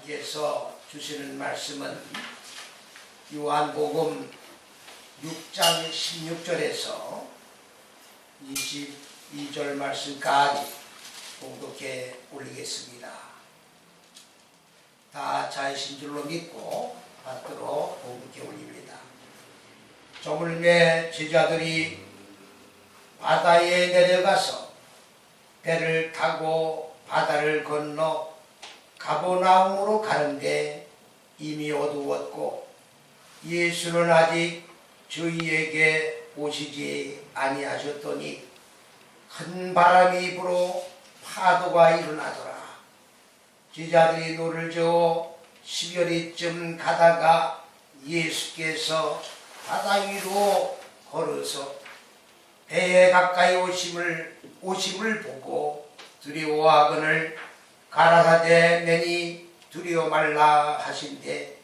하나님께서 주시는 말씀은 요한복음 6장 16절에서 22절 말씀까지 봉독해 올리겠습니다. 다 자이신 줄로 믿고 받도록 봉독해 올립니다. 저물매 제자들이 바다에 내려가서 배를 타고 바다를 건너 가버나움으로 가는데 이미 어두웠고 예수는 아직 저희에게 오시지 아니하셨더니 큰 바람이 불어 파도가 일어나더라. 제자들이 노를 저어 10여리쯤 가다가 예수께서 바다 위로 걸어서 배에 가까이 오심을 보고 두려워하거늘 가라사대 내니 두려워 말라 하신대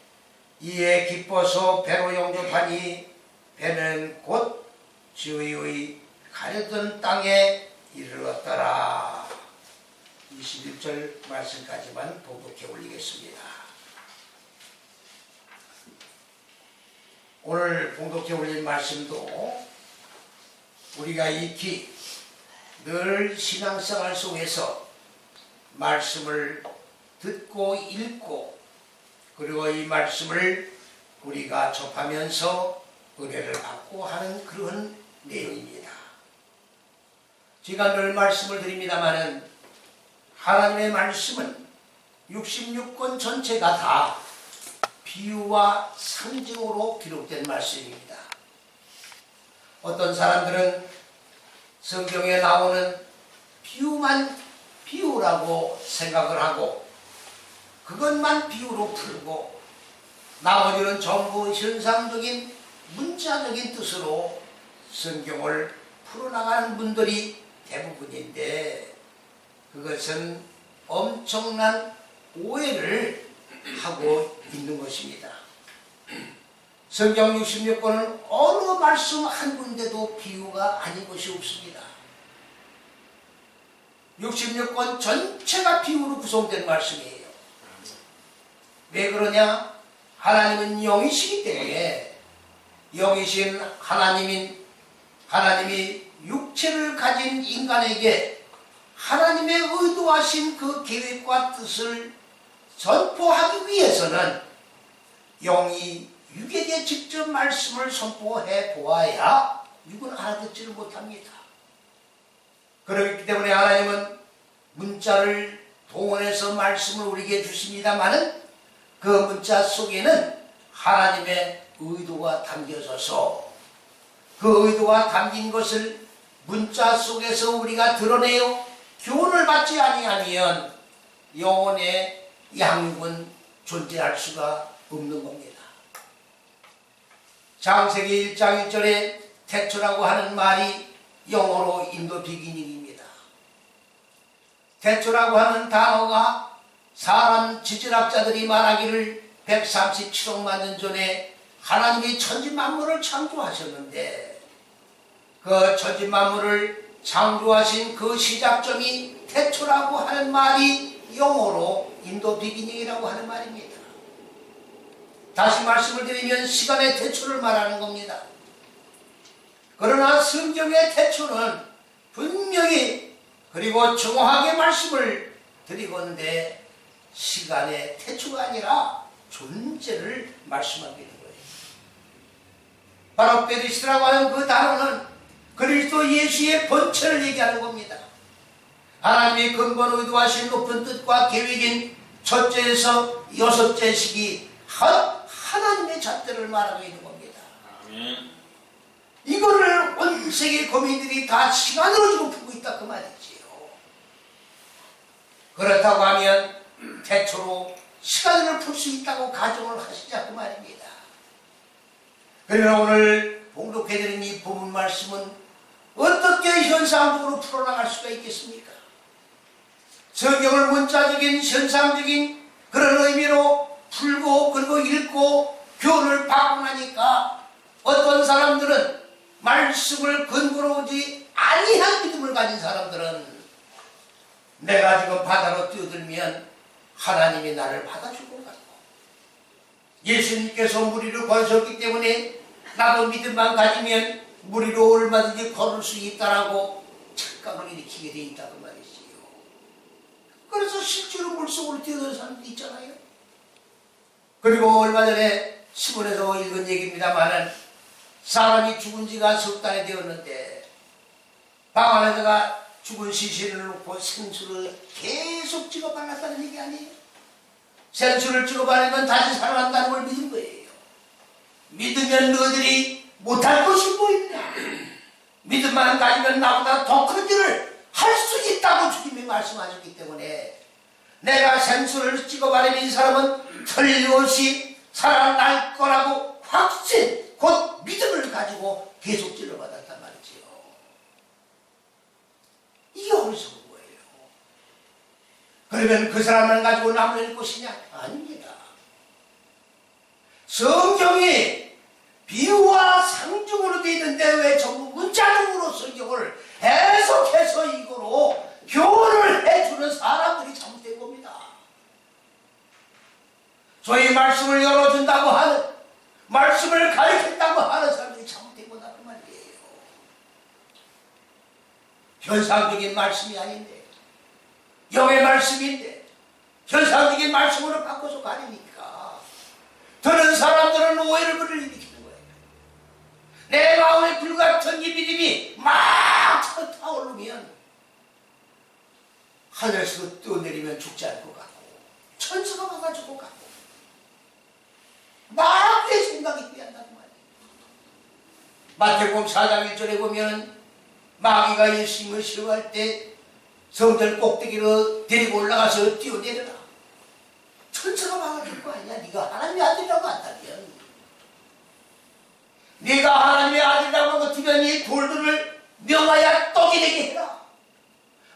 이에 기뻐서 배로 영접하니 배는 곧 저희의 가려던 땅에 이르렀더라. 21절 말씀까지만 봉독해 올리겠습니다. 오늘 봉독해 올린 말씀도 우리가 익히 늘 신앙생활 속에서 말씀을 듣고 읽고 그리고 이 말씀을 우리가 접하면서 은혜를 받고 하는 그런 내용입니다. 제가 늘 말씀을 드립니다마는 하나님의 말씀은 66권 전체가 다 비유와 상징으로 기록된 말씀입니다. 어떤 사람들은 성경에 나오는 비유만 비유라고 생각을 하고 그것만 비유로 풀고 나머지는 전부 현상적인 문자적인 뜻으로 성경을 풀어나가는 분들이 대부분인데 그것은 엄청난 오해를 하고 있는 것입니다. 성경 66권은 어느 말씀 한 군데도 비유가 아닌 것이 없습니다. 66권 전체가 비유로 구성된 말씀이에요. 왜 그러냐? 하나님은 영이시기 때문에 영이신 하나님이 육체를 가진 인간에게 하나님의 의도하신 그 계획과 뜻을 선포하기 위해서는 영이 육에게 직접 말씀을 선포해 보아야 육은 알아듣지를 못합니다. 그렇기 때문에 하나님은 문자를 동원해서 말씀을 우리에게 주십니다마는 그 문자 속에는 하나님의 의도가 담겨져서 그 의도가 담긴 것을 문자 속에서 우리가 드러내어 교훈을 받지 아니하면 영혼의 양육은 존재할 수가 없는 겁니다. 창세기 1장 1절에 태초라고 하는 말이 영어로 인도 비기닝입니다. 태초라고 하는 단어가 사람 지질학자들이 말하기를 137억만 년 전에 하나님이 천지만물을 창조하셨는데 그 천지만물을 창조하신 그 시작점이 태초라고 하는 말이 영어로 인도 비기닝이라고 하는 말입니다. 다시 말씀을 드리면 시간의 태초를 말하는 겁니다. 그러나 성경의 태초는 분명히 그리고 정확하게 말씀을 드리건대 시간의 태초가 아니라 존재를 말씀하고 있는 거예요. 바로 베리스라고 하는 그 단어는 그리스도 예수의 본체를 얘기하는 겁니다. 하나님이 근본 의도하신 높은 뜻과 계획인 첫째에서 여섯째 시기 하나님의 잣대를 말하고 있는 겁니다. 아멘. 이거를 온 세계 거민들이 다 시간으로 주고 풀고 있다 그 말이지요. 그렇다고 하면 태초로 시간을 풀 수 있다고 가정을 하시자 그 말입니다. 그러나 오늘 봉독해드린 이 본문 말씀은 어떻게 현상적으로 풀어나갈 수가 있겠습니까? 성경을 문자적인 현상적인 그런 의미로 풀고 그리고 읽고 교훈을 받고 나니까 어떤 사람들은 말씀을 근거로 오지 아니한 믿음을 가진 사람들은 내가 지금 바다로 뛰어들면 하나님이 나를 받아줄 것 같고, 예수님께서 무리를 걸으셨기 때문에 나도 믿음만 가지면 무리로 얼마든지 걸을 수 있다라고 착각을 일으키게 돼 있다고 말이지요. 그래서 실제로 물속으로 뛰어드는 사람도 있잖아요. 그리고 얼마 전에 신문에서 읽은 얘기입니다만은, 사람이 죽은 지가 석 달이 되었는데 방 안에다가 죽은 시신을 놓고 생수를 계속 찍어 발랐다는 얘기 아니에요? 생수를 찍어 바르면 다시 살아난다는 걸 믿은 거예요. 믿으면 너희들이 못할 것이 뭐 있냐? 믿음만 가지면 나보다 더 큰 일을 할 수 있다고 주님이 말씀하셨기 때문에, 내가 생수를 찍어 바르면 이 사람은 틀림없이 살아날 거라고 확신, 곧 믿음을 가지고 계속 찔러받았단 말이지요. 이게 어리석은 거예요. 그러면 그 사람을 가지고 남을 것이냐? 아닙니다. 성경이 비유와 상징으로 되어 있는데 왜 전부 문자적으로 성경을 해석해서 이거로 교훈을 해주는 사람들이 잘못된 겁니다. 소위 말씀을 열어준다고 하는, 말씀을 가르친다고 하는 사람들이 잘못된 거다 그 말이에요. 현상적인 말씀이 아닌데, 영의 말씀인데 현상적인 말씀으로 바꿔서 가리니까 듣는 사람들은 오해를 일으키는 거예요. 내 마음에 불같은 이 믿음이 막 타오르면 하늘에서 뛰어내리면 죽지 않을 것 같고, 천사가 와가지고 것 같고, 마귀의 생각이 뛰어난다는 말이에요. 마태복음 4장 1절에 보면 마귀가 예수님을 시험할 때 성전 꼭대기로 데리고 올라가서 뛰어내려라. 천사가 막아줄 거 아니야. 네가 하나님의 아들이라고 한다면, 네가 하나님의 아들이라고 같으면 이 돌들을 명하여 떡이 되게 해라.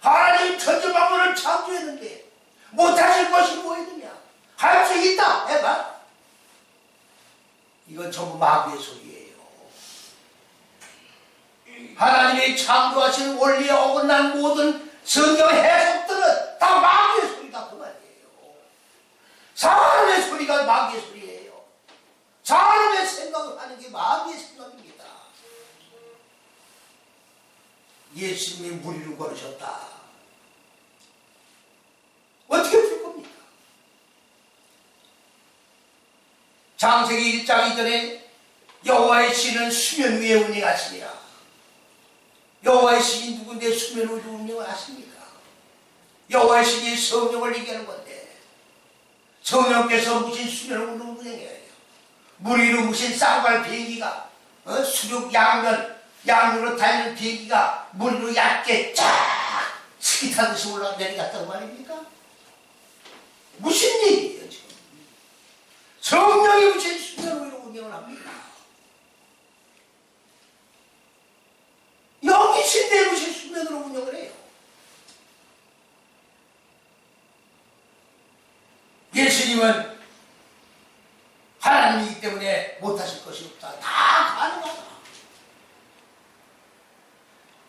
하나님 천지만물을 창조했는데 못하실 것이 뭐 있느냐? 할 수 있다 해봐. 이건 전부 마귀의 소리예요. 하나님이 창조하신 원리에 어긋난 모든 성경 해석들은 다 마귀의 소리다 그 말이에요. 사람의 소리가 마귀의 소리예요. 사람의 생각을 하는 게 마귀의 생각입니다. 예수님이 무리를 걸으셨다. 어떻게 풀 겁니까? 창세기 1장 이전에 여호와의 신은 수면 위에 운행하시니라. 여호와의 신이 누군데 수면 위에 운행을 하십니까? 여호와의 신이 성령을 얘기하는 건데, 성령께서 무슨 수면을 운행해요? 물 위로 무슨 쌍발 비행기가, 수륙 양면으로 달리는 비행기가 물 위로 얇게 쫙 스키 타듯이 올라 내려갔다고 말입니까? 무슨 얘기예요 지금? 성령이 무슨 수면 위로 운행을 합니까? 영이신데 무슨 수면으로 운영을 해요? 예수님은 하나님이기 때문에 못하실 것이 없다. 다 가능하다.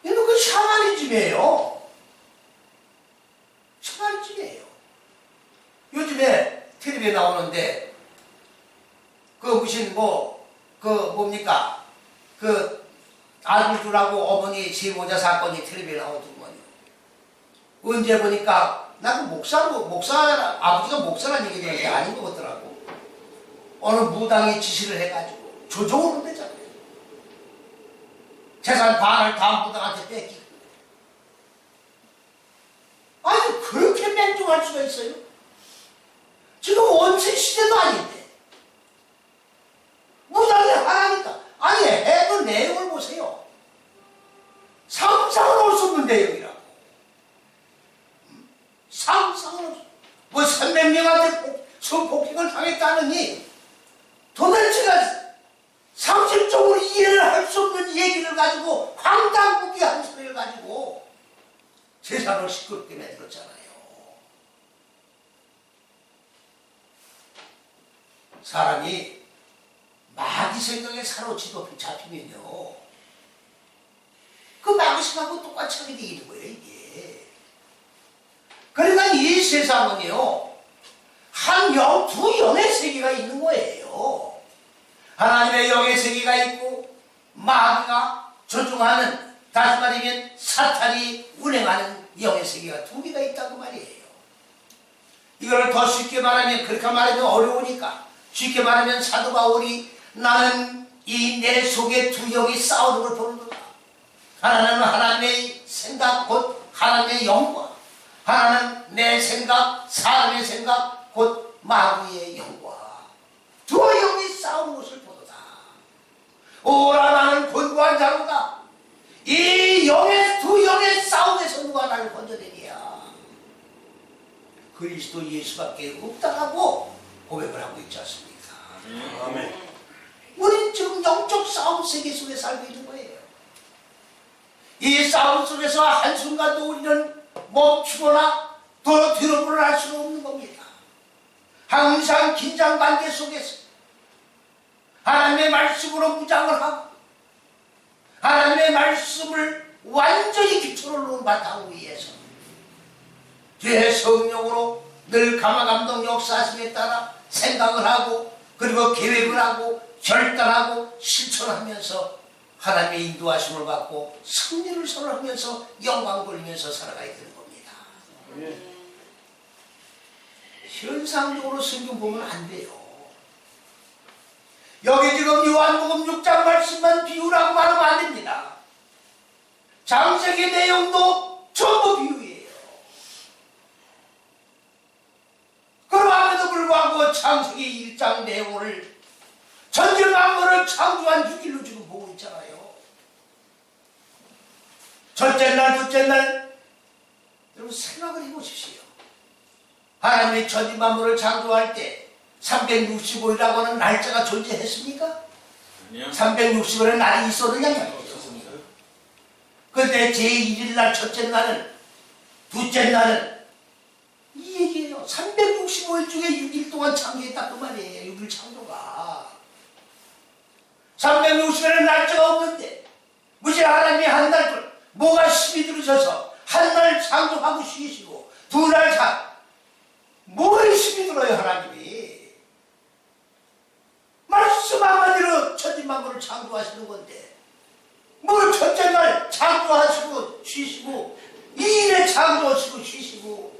이거 그 샤머니즘이에요. 샤머니즘이에요. 요즘에 텔레비에 나오는데 그 무슨 뭡니까? 그 아들들하고 어머니 세모자 사건이 텔레비에 나오더군요. 언제 보니까 나도 목사 아버지가 목사라는 얘기 들었는데 아닌 것 같더라고. 어느 무당이 지시를 해가지고 조종을 한대잖아요. 재산 반을 다음 무당한테 뺏기고. 아니 그렇게 맹종할 수가 있어요? 지금 원신 시대도 아닌데 무당이 하나니까. 아니 해도 내용을 보세요. 상상은 올 수 없는 내용이라고. 상상은 올 수. 뭐 300명한테 성폭행을 당했다느니 도대체가 상식적으로 이해를 할 수 없는 얘기를 가지고 황당무계한 소리를 가지고 세상을 시끄럽게 만들었잖아요. 사람이 마귀 생각에 사로잡히면요, 그 마귀 생각하고 똑같이 하게 되는 거예요, 이게. 그러니까 이 세상은요, 한 영, 두 영의 세계가 있는 거예요. 하나님의 영의 세계가 있고 마귀가 조종하는, 다시 말하면 사탄이 운행하는 영의 세계가 두 개가 있다고 말이에요. 이걸 더 쉽게 말하면, 그렇게 말하면 어려우니까 쉽게 말하면 사도 바울이 나는 이 내 속에 두 영이 싸우는 걸 보는구나. 하나는 하나님의 생각 곧 하나님의 영과, 하나는 내 생각, 사람의 생각 곧 마귀의 영과 두 영이 싸우는 것을 보도다. 오라 나는 권고한 자로다. 이 영의 두 영의 싸움에서 누가 나를 건져내랴. 그리스도 예수밖에 없다라고 고백을 하고 있지 않습니까? 아멘. 우리는 지금 영적 싸움 세계 속에 살고 있는 거예요. 이 싸움 속에서 한순간도 우리는 멈추거나 더 뒤로 물러날 수는 없는 겁니다. 항상 긴장 관계 속에서 하나님의 말씀으로 무장을 하고 하나님의 말씀을 완전히 기초를 놓은 바탕 위에서 주의 성령으로 늘 감화감동 역사하심에 따라 생각을 하고 그리고 계획을 하고 결단하고 실천하면서 하나님의 인도하심을 받고 승리를 선언하면서 영광 돌리면서 살아가야 되는 겁니다. 현상적으로 성경 보면 안 돼요. 여기 지금 요한복음 6장 말씀만 비유라고 말하면 안 됩니다. 장세기 내용도 전부 비유예요. 그럼에도 불구하고 창세기 1장 내용을 전체 만물을 창조한 6일로 지금 보고 있잖아요. 첫째 날, 둘째 날, 여러분 생각을 해보십시오. 하나님이 전체 만물을 창조할 때 365일이라고 하는 날짜가 존재했습니까? 아니요. 365일의 날이 있었느냐? 그런데 제1일 날, 첫째 날은, 둘째 날은 이 얘기예요. 365일 중에 6일 동안 창조했다 그 말이에요. 6일 창조가 360일의 날짜가 없는데 무시 하나님이 한 날 뭐가 힘이 들으셔서 한 날 창조하고 쉬시고 두 날 뭘 힘이 들어요 하나님이. 말씀 한마디로 천지만물을 창조하시는 건데 뭘 첫째 날 창조하시고 쉬시고 이 일에 창조하시고 쉬시고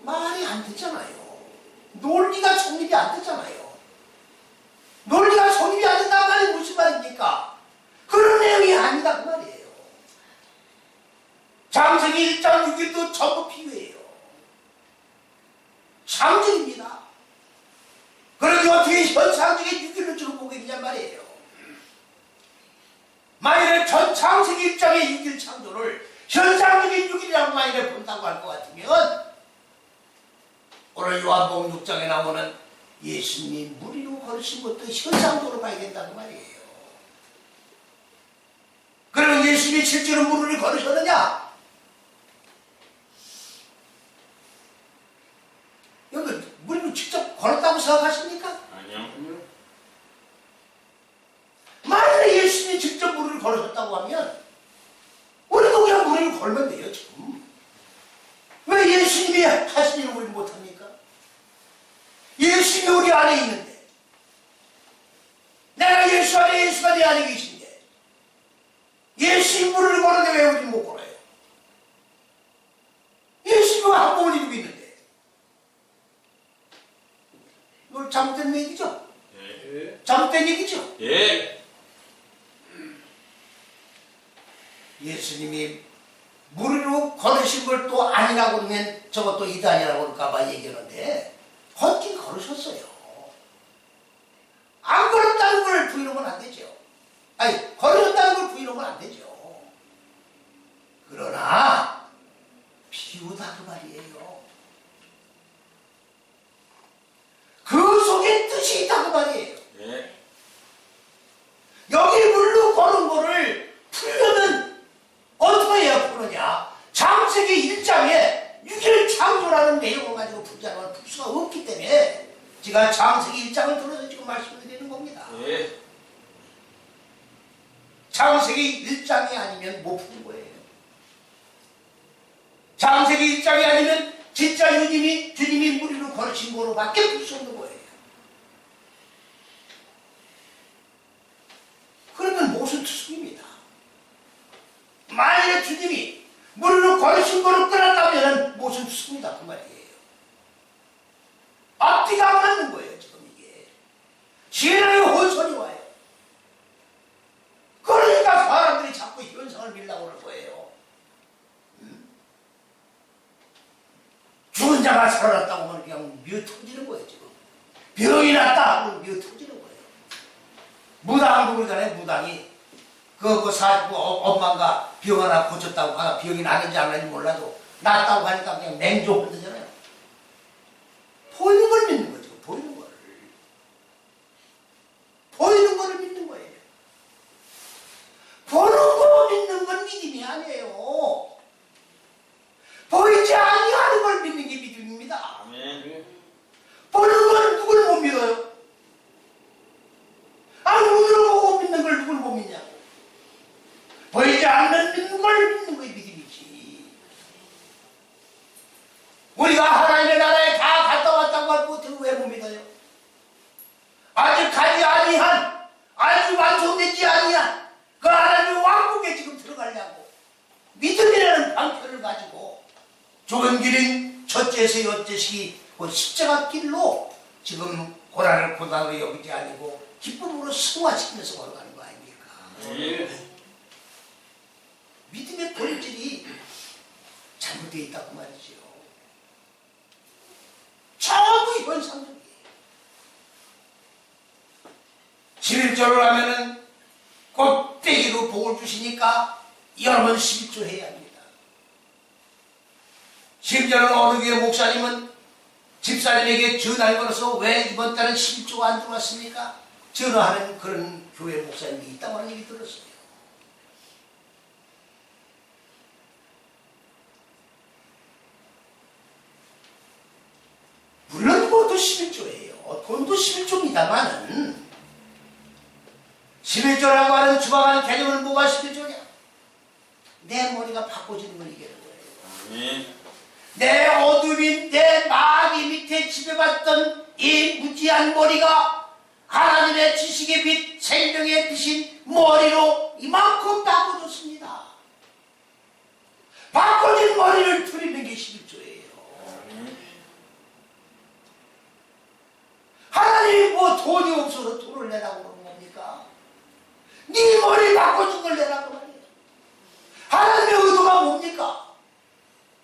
말이 안 되잖아요. 논리가 성립이 안 되잖아요. 논리가 성립이 안 된다는 말이 무슨 말입니까? 그런 내용이 아니다 그 말이에요. 장세기 1장 6일도 전부 비유예요. 상징입니다. 그런데 어떻게 현상적인 6일로 지금 보게 되냔 말이에요. 만일에 전 장세기 1장의 6일 창조를 현상적인 6일이라고 만일에 본다고 할 것 같으면 오늘 요한복음 6장에 나오는 예수님이 물 위로 걸으신 것도 현상적으로 봐야 된다고 말이에요. 그러면 예수님이 실제로 물 위로 걸으셨느냐? 여러분 물 위로 직접 걸었다고 생각하십니까? 아니요. 만약에 예수님이 직접 물 위로 걸으셨다고 하면 우리도 그냥 물 위로 걸면 돼요 지금. 왜 예수님이 하신 일을 우리는 못합니까? 예수님이 우리 안에 있는데 내가 예수 안에 예수가 내 안에 계신데 예수님 물을 걸었는데 왜 우리는 못 걸어요? 예수님이 한 몸을 이루고 있는데 이걸 잘못된 얘기죠? 예. 잘못된 얘기죠? 예. 예수님이 물로 걸으신 걸 또 아니라고 그러면 저것도 이단이라고 그럴까봐 얘기하는데 걷긴 걸으셨어요. 안 걸었다는 걸 부인하면 안 되죠. 아니 걸으셨다는 걸 부인하면 안 되죠. 그러나 비유다 그 말이에요. 그 속에 뜻이 있다 그 말이에요. 예. 여기 물로 걸은 거를 풀려면 어떻게 해야 푸느냐? 창세기 1장에 6일 창조라는 내용을 가지고 풀자면 풀 수가 없기 때문에 제가 창세기 1장을 들어서 지금 말씀드리는 겁니다. 예. 창세기 1장이 아니면 못 푸는 거예요. 장세기 입장이 아니면 진짜 주님이 무리로 걸으신 거로밖에 볼 수 없는 거예요. 그러면 무슨 투숙입니다. 만약에 주님이 무리로 걸으신 거로 끌었다면 무슨 투숙입니다. 그 말이에요. 앞뒤가 안 맞는 거예요. 지금 이게 신앙의 혼선이 와요. 그러니까 사람들이 자꾸 현상을 밀라고 그러는 거예요. 죽은 자가 살아났다고 하면 그냥 미어 터지는 거예요. 지금 병이 났다 하면 미어 터지는 거예요. 무당도 그러잖아요. 무당이 엄마가 병 하나 고쳤다고 하나 병이 나는지 안 나는지 몰라도 낫다고 하니까 그냥 맹종을 뜨잖아요. 보이는 걸 믿는 거죠. 보이는 거를. 보이는 거를 믿는 거예요. 보는 거 믿는 건 믿음이 아니에요. 보이지 아니하는 걸 믿는 게 믿음입니다. 아멘. 보는 걸 누굴 못 믿어요? 눈으로 보고 믿는 걸 누굴 못 믿냐고. 보이지 않는 믿는 걸 믿는 거에 믿음이지. 우리가 하나님의 나라에 다 갔다 왔다고 할 것을 왜 못 믿어요? 아직 가지 아니한, 아직 완성되지 아니한 그 하나님의 왕국에 지금 들어가려고 믿음이라는 방편을 가지고 좁은 길인 첫째에서 여째식이 그 십자가 길로 지금 고난으로 여기지 아니고 기쁨으로 승화시키면서 걸어가는 거 아닙니까? 예. 믿음의 본질이 잘못되어 있다고 말이죠. 전부 현상적이에요. 11조를 하면은 꼭대기로 복을 주시니까 여러분 11조 해야 합니다. 심지어는 어느 교회 목사님은 집사님에게 전화를 걸어서 왜 이번 달은 11조가 안 들어왔습니까? 전화하는 그런 교회 목사님이 있다고 하는 얘기 들었어요. 물론 그것도 11조예요. 돈도 11조입니다만은 11조라고 하는 주방하는 개념은 뭐가 11조냐? 내 머리가 바꿔지는 걸 얘기하는 거예요. 아멘. 내 어둠인 내 마귀 밑에 지배받던 이 무지한 머리가 하나님의 지식의 빛, 생명의 빛인 머리로 이만큼 바꿔줬습니다. 바꿔진 머리를 드리는 게 11조예요. 하나님이 뭐 돈이 없어서 돈을 내라고 그러는 겁니까? 네 머리 바꿔준 걸 내라고 말이에요. 하나님의 의도가 뭡니까?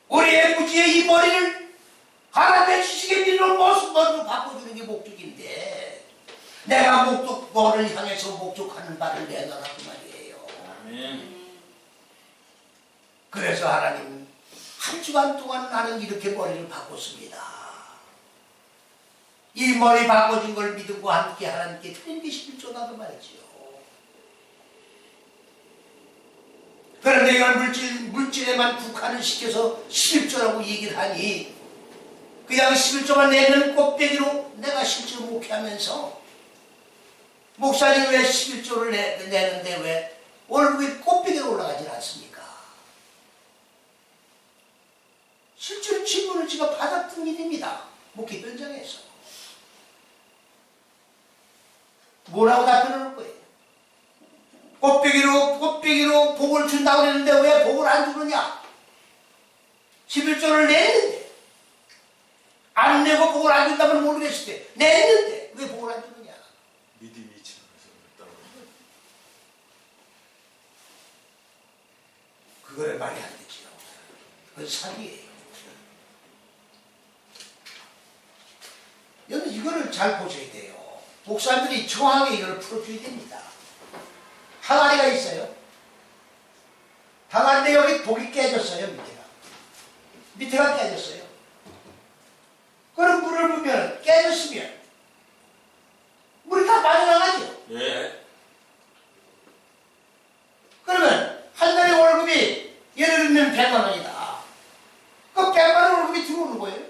우리의 무지의 이 머리를 하나님의 지식의 빛으로 머리로 바꿔주는 게 목적인데 내가 너를 향해서 목적하는 바를 내놔라고 말이에요. 아멘. 그래서 하나님 한 주간 동안 나는 이렇게 머리를 바꿨습니다. 이 머리 바꿔준 걸 믿음과 함께 하나님께 드리는 게 11조다 그 말이지요. 그런데 이걸 물질에만 국한을 시켜서 11조라고 얘기를 하니 그냥 11조만 내는 곱빼기로 내가 실제 목회하면서 목사님 왜 11조를 내는데 왜 월급이 곱빼기로 올라가질 않습니까? 실제로 질문을 제가 받았던 일입니다. 목회 현장에서. 뭐라고 답변을 할 거예요? 곱빼기로 복을 준다고 그랬는데 왜 복을 안 주느냐? 11조를 냈는데 안 내고 복을 안 준다면 모르겠을 때 냈는데 왜 복을 안 주느냐? 믿음이 지나서 그랬다고. 그거를 말이 안 되지요. 그건 사기예요. 여러분 이거를 잘 보셔야 돼요. 목사님들이 정확하게 이걸 풀어줘야 됩니다. 항아리가 있어요. 항아리인데 여기 독이 깨졌어요. 밑에가 깨졌어요. 그럼 물을 부으면 깨졌으면 물이 다 빠져나가죠. 예. 그러면 한 달에 월급이 예를 들면 100만 원이다. 그 100만 원 월급이 들어오는 거예요.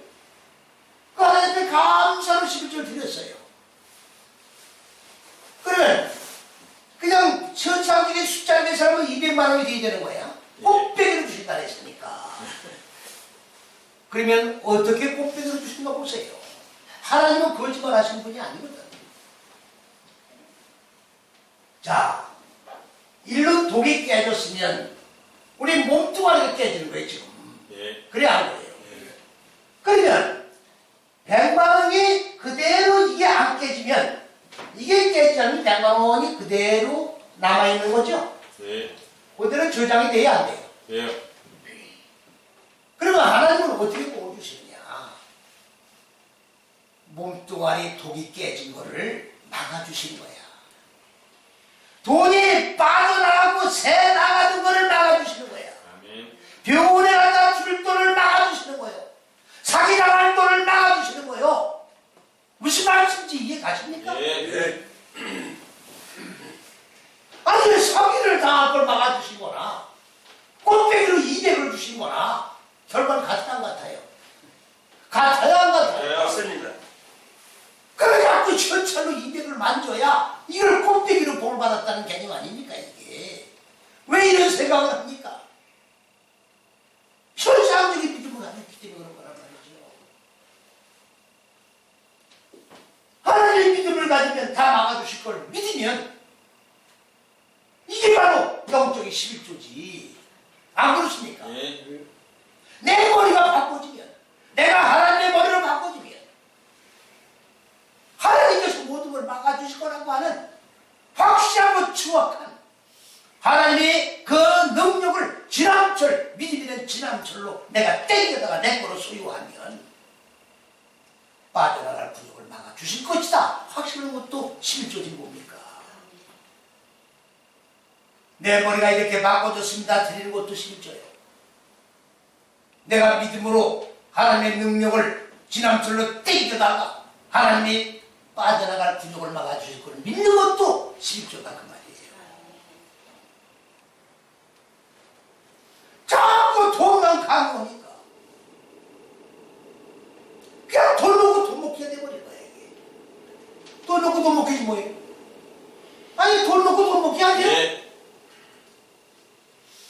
그 하나님께 감사로 11조를 드렸어요. 그러면 그냥 천상적인 숫자를 낸 사람은 200만 원이 돼야 되는 거야. 곱빼기로 주신다 했으니까. 그러면 어떻게 꽃배기로 주신가 보세요. 하나님은 거짓말 하시는 분이 아니거든. 자, 일로 독이 깨졌으면 우리 몸뚱아리가 깨지는 거예요, 지금. 예. 그래, 안 그래요? 그러면 100만 원이 그대로 이게 안 깨지면 이게 깨지지 않으면 100만 원이 그대로 남아있는 거죠? 예. 그대로 저장이 돼야 안 돼요? 예. 그러면 하나님은 어떻게 보여주시느냐? 몸뚱아리 독이 깨진 거를 막아주신 거야. 돈이 빠져나가고 새 나가는 거를 막아주시는 거야. 아멘. 병원에 가다 줄 돈을 막아주시는 거예요. 사기당할 돈을 막아주시는 거예요. 무슨 말씀인지 이해 가십니까? 예. 아니 사기를 당할 걸 막아주시거나 꽃배기로 200을 주시거나 결과는 같아 안 같아요? 같아요 안 같아요? 예. 맞습니다. 그래 자꾸 현찰로 200을 만져야 이걸 꽃배기로 복을 받았다는 개념 아닙니까 이게? 왜 이런 생각을 합니까? 현상적인 믿음을 가졌기 때문에 그런 거란 말이죠. 하나님의 믿음을 가지면 다 막아주실 걸 믿으면 이게 바로 영적인 11조지. 안 그렇습니까? 예. 내 머리가 바꿔지면, 내가 하나님의 머리를 바꿔지면 하나님께서 모든 걸 막아주실 거라고 하는 확실하고 정확한 하나님의 그 능력을 지남철, 믿음이는 지남철로 내가 땡겨다가 내 거로 소유하면 빠져나갈 구역을 막아주실 것이다. 확실한 것도 11조지 뭡니까? 내 머리가 이렇게 바꿔졌습니다. 드리는 것도 11조예요. 내가 믿음으로 하나님의 능력을 지남철로 땡겨다가 하나님이 빠져나갈 구역을 막아주실 것을 믿는 것도 11조다 그 말이에요. 자꾸 돈만 강요하니까 그냥 돈 놓고 돈 먹기가 돼버린 거야 이게. 돈 놓고 돈 먹기지 뭐예요? 아니 돈 놓고 돈 먹기 아니에요? 예.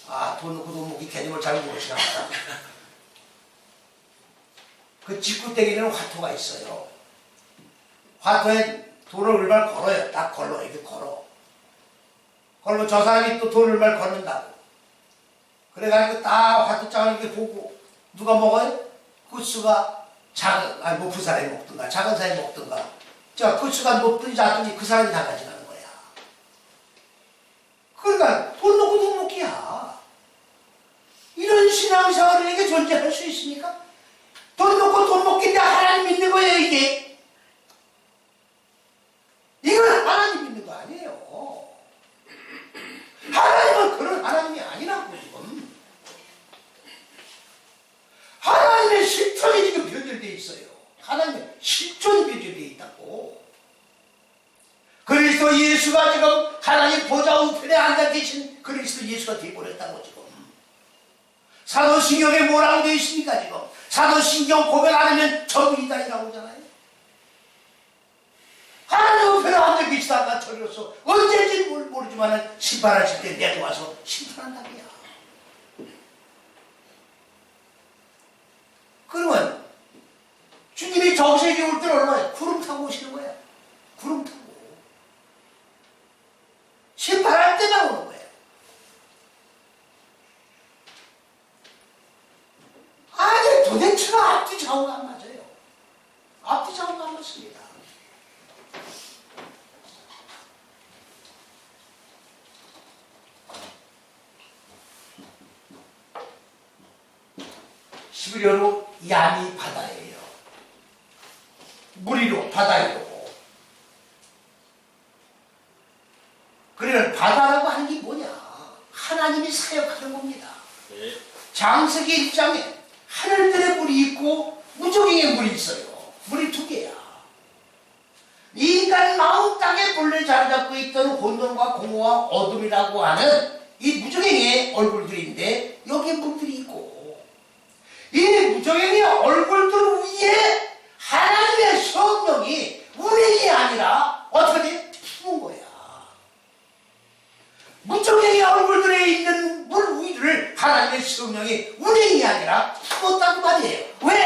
아, 돈 놓고 돈 먹기 개념을 잘 모르시나 보다. 그 직구대기는 화토가 있어요. 화토에 돈을 얼마를 걸어요. 딱 걸러, 이렇게 걸어. 그러면 저 사람이 또 돈을 얼마를 걷는다고. 그래가지고 딱 화토장을 이렇게 보고 누가 먹어요? 구스가 작은, 아니 높은 사람이 먹든가 작은 사람이 먹든가 자, 구스가 높든지 작든지 그 사람이 다 가져가는 거야. 그러니까 돈 놓고 돈 먹기야. 이런 신앙생활을 이게 존재할 수 있습니까? 돈 놓고 돈 먹기인데 하나님 믿는 거예요 이게. 이건 하나님 믿는 거 아니에요. 하나님은 그런 하나님이 아니라고 지금. 하나님의 실존이 지금 변절되어 있어요. 하나님의 실존이 변절되어 있다고. 그리스도 예수가 지금 하나님 보좌 우편에 앉아 계신 그리스도 예수가 되어버렸다고 지금. 사도신경에 뭐라고 되어 있습니까 지금? 사도신경 고백 안 하면 전부 이단이라고 하잖아요. 하나님 우편에 앉아 계시다가 저리로서 언제인지 모르지만 심판하실 때 내려와서 심판한다고요. 그러면 주님이 정세기에 올 때는 얼마나 구름 타고 오시는 거야. 구름 타고. 심판할 때 나오는 거예요. 아니 도대체가 앞뒤 좌우가 안 맞아요. 앞뒤 좌우가 안 맞습니다. 시브리어로 야미 바다예요. 무리로 바다이로. 그러면 바다라고 하는 게 뭐냐? 하나님이 사역하는 겁니다. 예. 장세기 1장에 하늘들의 물이 있고 무적행의 물이 있어요. 물이 두 개야. 인간 마음 땅에 본래 자리 잡고 있던 혼돈과 공허와 어둠이라고 하는 이 무적행의 얼굴들인데 여기에 물들이 있고 이 무적행의 얼굴들 위에 하나님의 성령이 운행이 아니라 어떻게 돼? 품은 거야. 무적행의 얼굴들에 있는 물 위를 하나님의 성령이 운행이 아니라 품었다고 말이에요. 왜?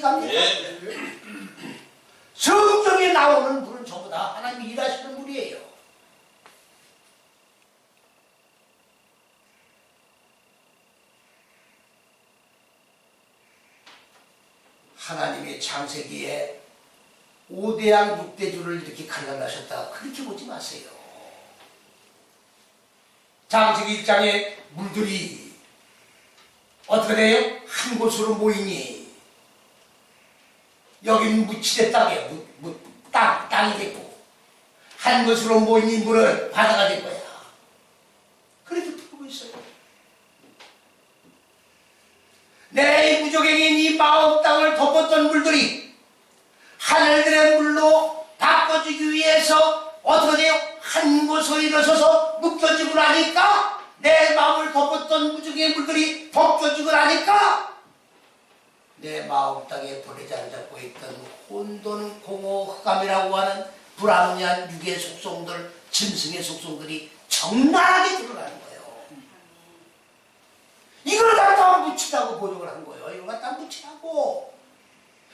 이해갑니까? 네. 성경에 나오는 물은 전부 다 하나님이 일하시는 물이에요. 하나님의 창세기에 5대양 6대주를 이렇게 갈라하셨다. 그렇게 보지 마세요. 창세기 1장에 물들이 어떻게 돼요? 한 곳으로 모이니 여기는 무치대 땅이에요. 땅이 됐고 한 곳으로 모이니 물은 바다가 될 거야. 그렇게 풀고 있어요. 내 무적행인 이 마음 땅을 덮었던 물들이 하늘들의 물로 바꿔주기 위해서 어떻게 돼요? 한 곳으로 일어서서 묶여지고 나니까 내 마음을 덮었던 무적의 물들이 벗겨지고 나니까 내 마음 땅에 불에 자리 잡고 있던 혼돈, 공허, 흑암이라고 하는 불합리한 육의 속성들, 짐승의 속성들이 적나라하게 드러나는 거예요. 이걸 갖다가 묻히라고 번역을 한 거예요. 이걸 갖다가 묻히라고.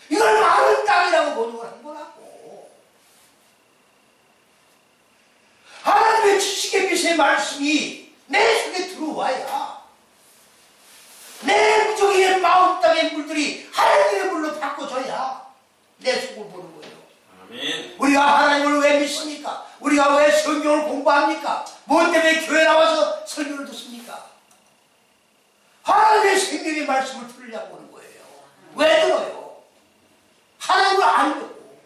이걸 마른 땅이라고 번역을 한 거라고. 하나님의 지식의 빛의 말씀이 내 속에 들어와야 내 무적의 마음 땅의 물들이 하나님의 물로 바꿔져야 내 속을 보는 거예요. 아멘. 우리가 하나님을 왜 믿습니까? 우리가 왜 성경을 공부합니까? 뭐 때문에 교회 나와서 설교를 듣습니까? 하나님의 생명의 말씀을 들으려고 하는 거예요. 왜 들어요? 하나님을 알려고,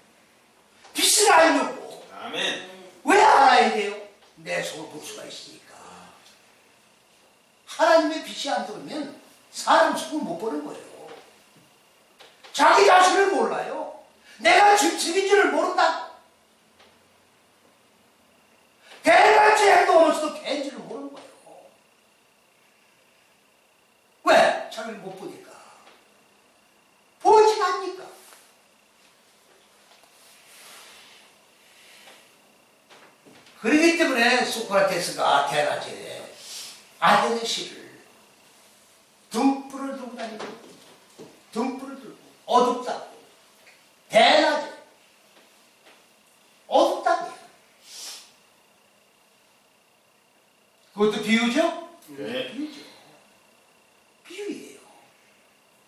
빛을 알려고. 아멘. 왜 알아야 돼요? 내 속을 볼 수가 있으니까. 하나님의 빛이 안 들으면 사람 속을 못 보는 거예요. 자기 자신을 몰라요. 내가 짐승인지를 모른다. 개같이 행동하면서도 개인지를 모르는 거예요. 왜? 자기를 못 보니까. 보이지 않니까. 그렇기 때문에 소크라테스가 대낮에 아테네 시를 등불을 들고 다니고 등불을 들고 어둡다고 대낮에 어둡다고 그것도 비유죠? 네. 비유죠. 비유예요.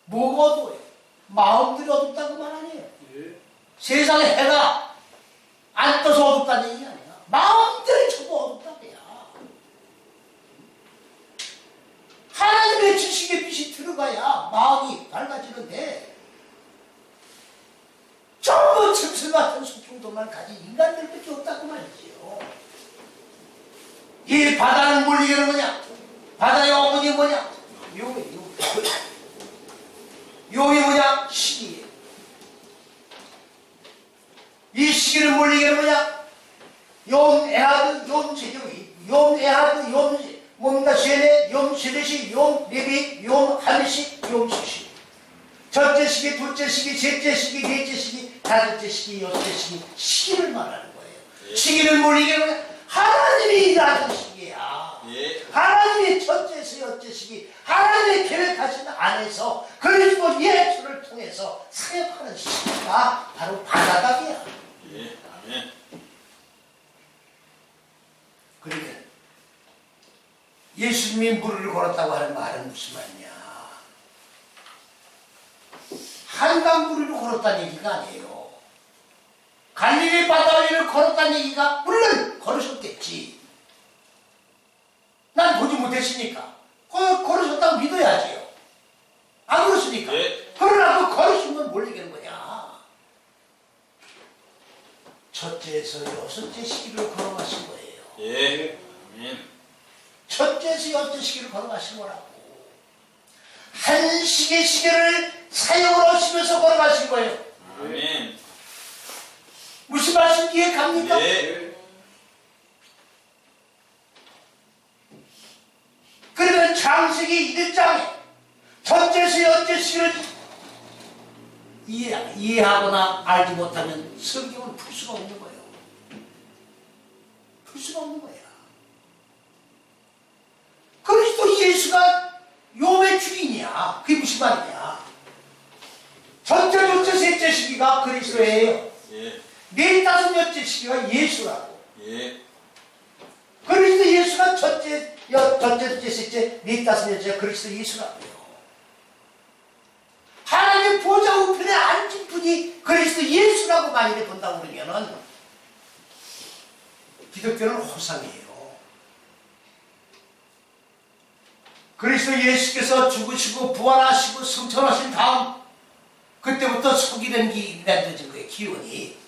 뭐가 어두워요? 마음들이 어둡다고 말 아니에요. 세상에 해가 안 떠서 어둡다는 얘기 아니야. 마음들이 전부 어둡다고야. 하나님의 지식의 빛이 들어가야 마음이 밝아지는데 전부 짐승 같은 속성들만 가진 인간들밖에 없다고 말이지요. 이 바다는 뭘 얘기하는 거냐? 바다의 어머니 뭐냐? 용이 뭐냐? 시기예요. 이 시기를 뭘 얘기하는 거냐? 욤 에하드 욤 제조이 욤 에하드 욤 뭡니까? 세네 욤 세네시 욤 레비 욤 하미시 욤 시시 첫째 시기, 둘째 시기, 셋째 시기, 넷째 시기, 다섯째 시기, 여섯째 시기 시기를 말하는 거예요. 예. 시기를 뭘 얘기하는 거냐? 하나님이 일하는 시기야. 예. 하나님이 첫째에서 여섯째 시기 하나님의 계획하신 안에서 그리스도 예수를 통해서 사역하는 시기가 바로 바다각이야. 예. 아멘. 그러면 예수님이 물을 걸었다고 하는 말은 무슨 말이냐? 한강 물을 걸었다는 얘기가 아니에요. 갈릴리 바다 위를 걸었다는 얘기가 물론 걸으셨겠지. 난 보지 못했으니까 걸으셨다고 믿어야지요. 안 그렇습니까? 네. 그러나 그 걸으신 건 뭘 얘기하는 거냐? 첫째에서 여섯째 시기를 걸어가신 거예요. 예. 아멘. 첫째에서 여섯째 시기를 걸어가신 거라고. 한 시계 시계를 사용을 하시면서 걸어가신 거예요. 아멘. 무슨 말씀 이해 갑니까? 예. 그러면 창세기 1장에 첫째에서 여섯째 시기를 이해하거나 알지 못하면 성경을 풀 수가 없는 거예요. 풀 수가 없는 거야. 그리스도 예수가 욥의 주인이야. 그게 무슨 말이냐? 첫째로 시기가 그리스도예요. 예. 네 다섯째 시기가 예수라고. 예. 그리스도 예수가 첫째, 셋째, 네 다섯째가 그리스도 예수라고요. 하나님 보좌 우편에 앉은 분이 그리스도 예수라고 만일에 본다고 그러면은 기독교는 호상이에요. 그리스도 예수께서 죽으시고 부활하시고 승천하신 다음 그때부터 서기된 기 만들어진 거예요. 기원이.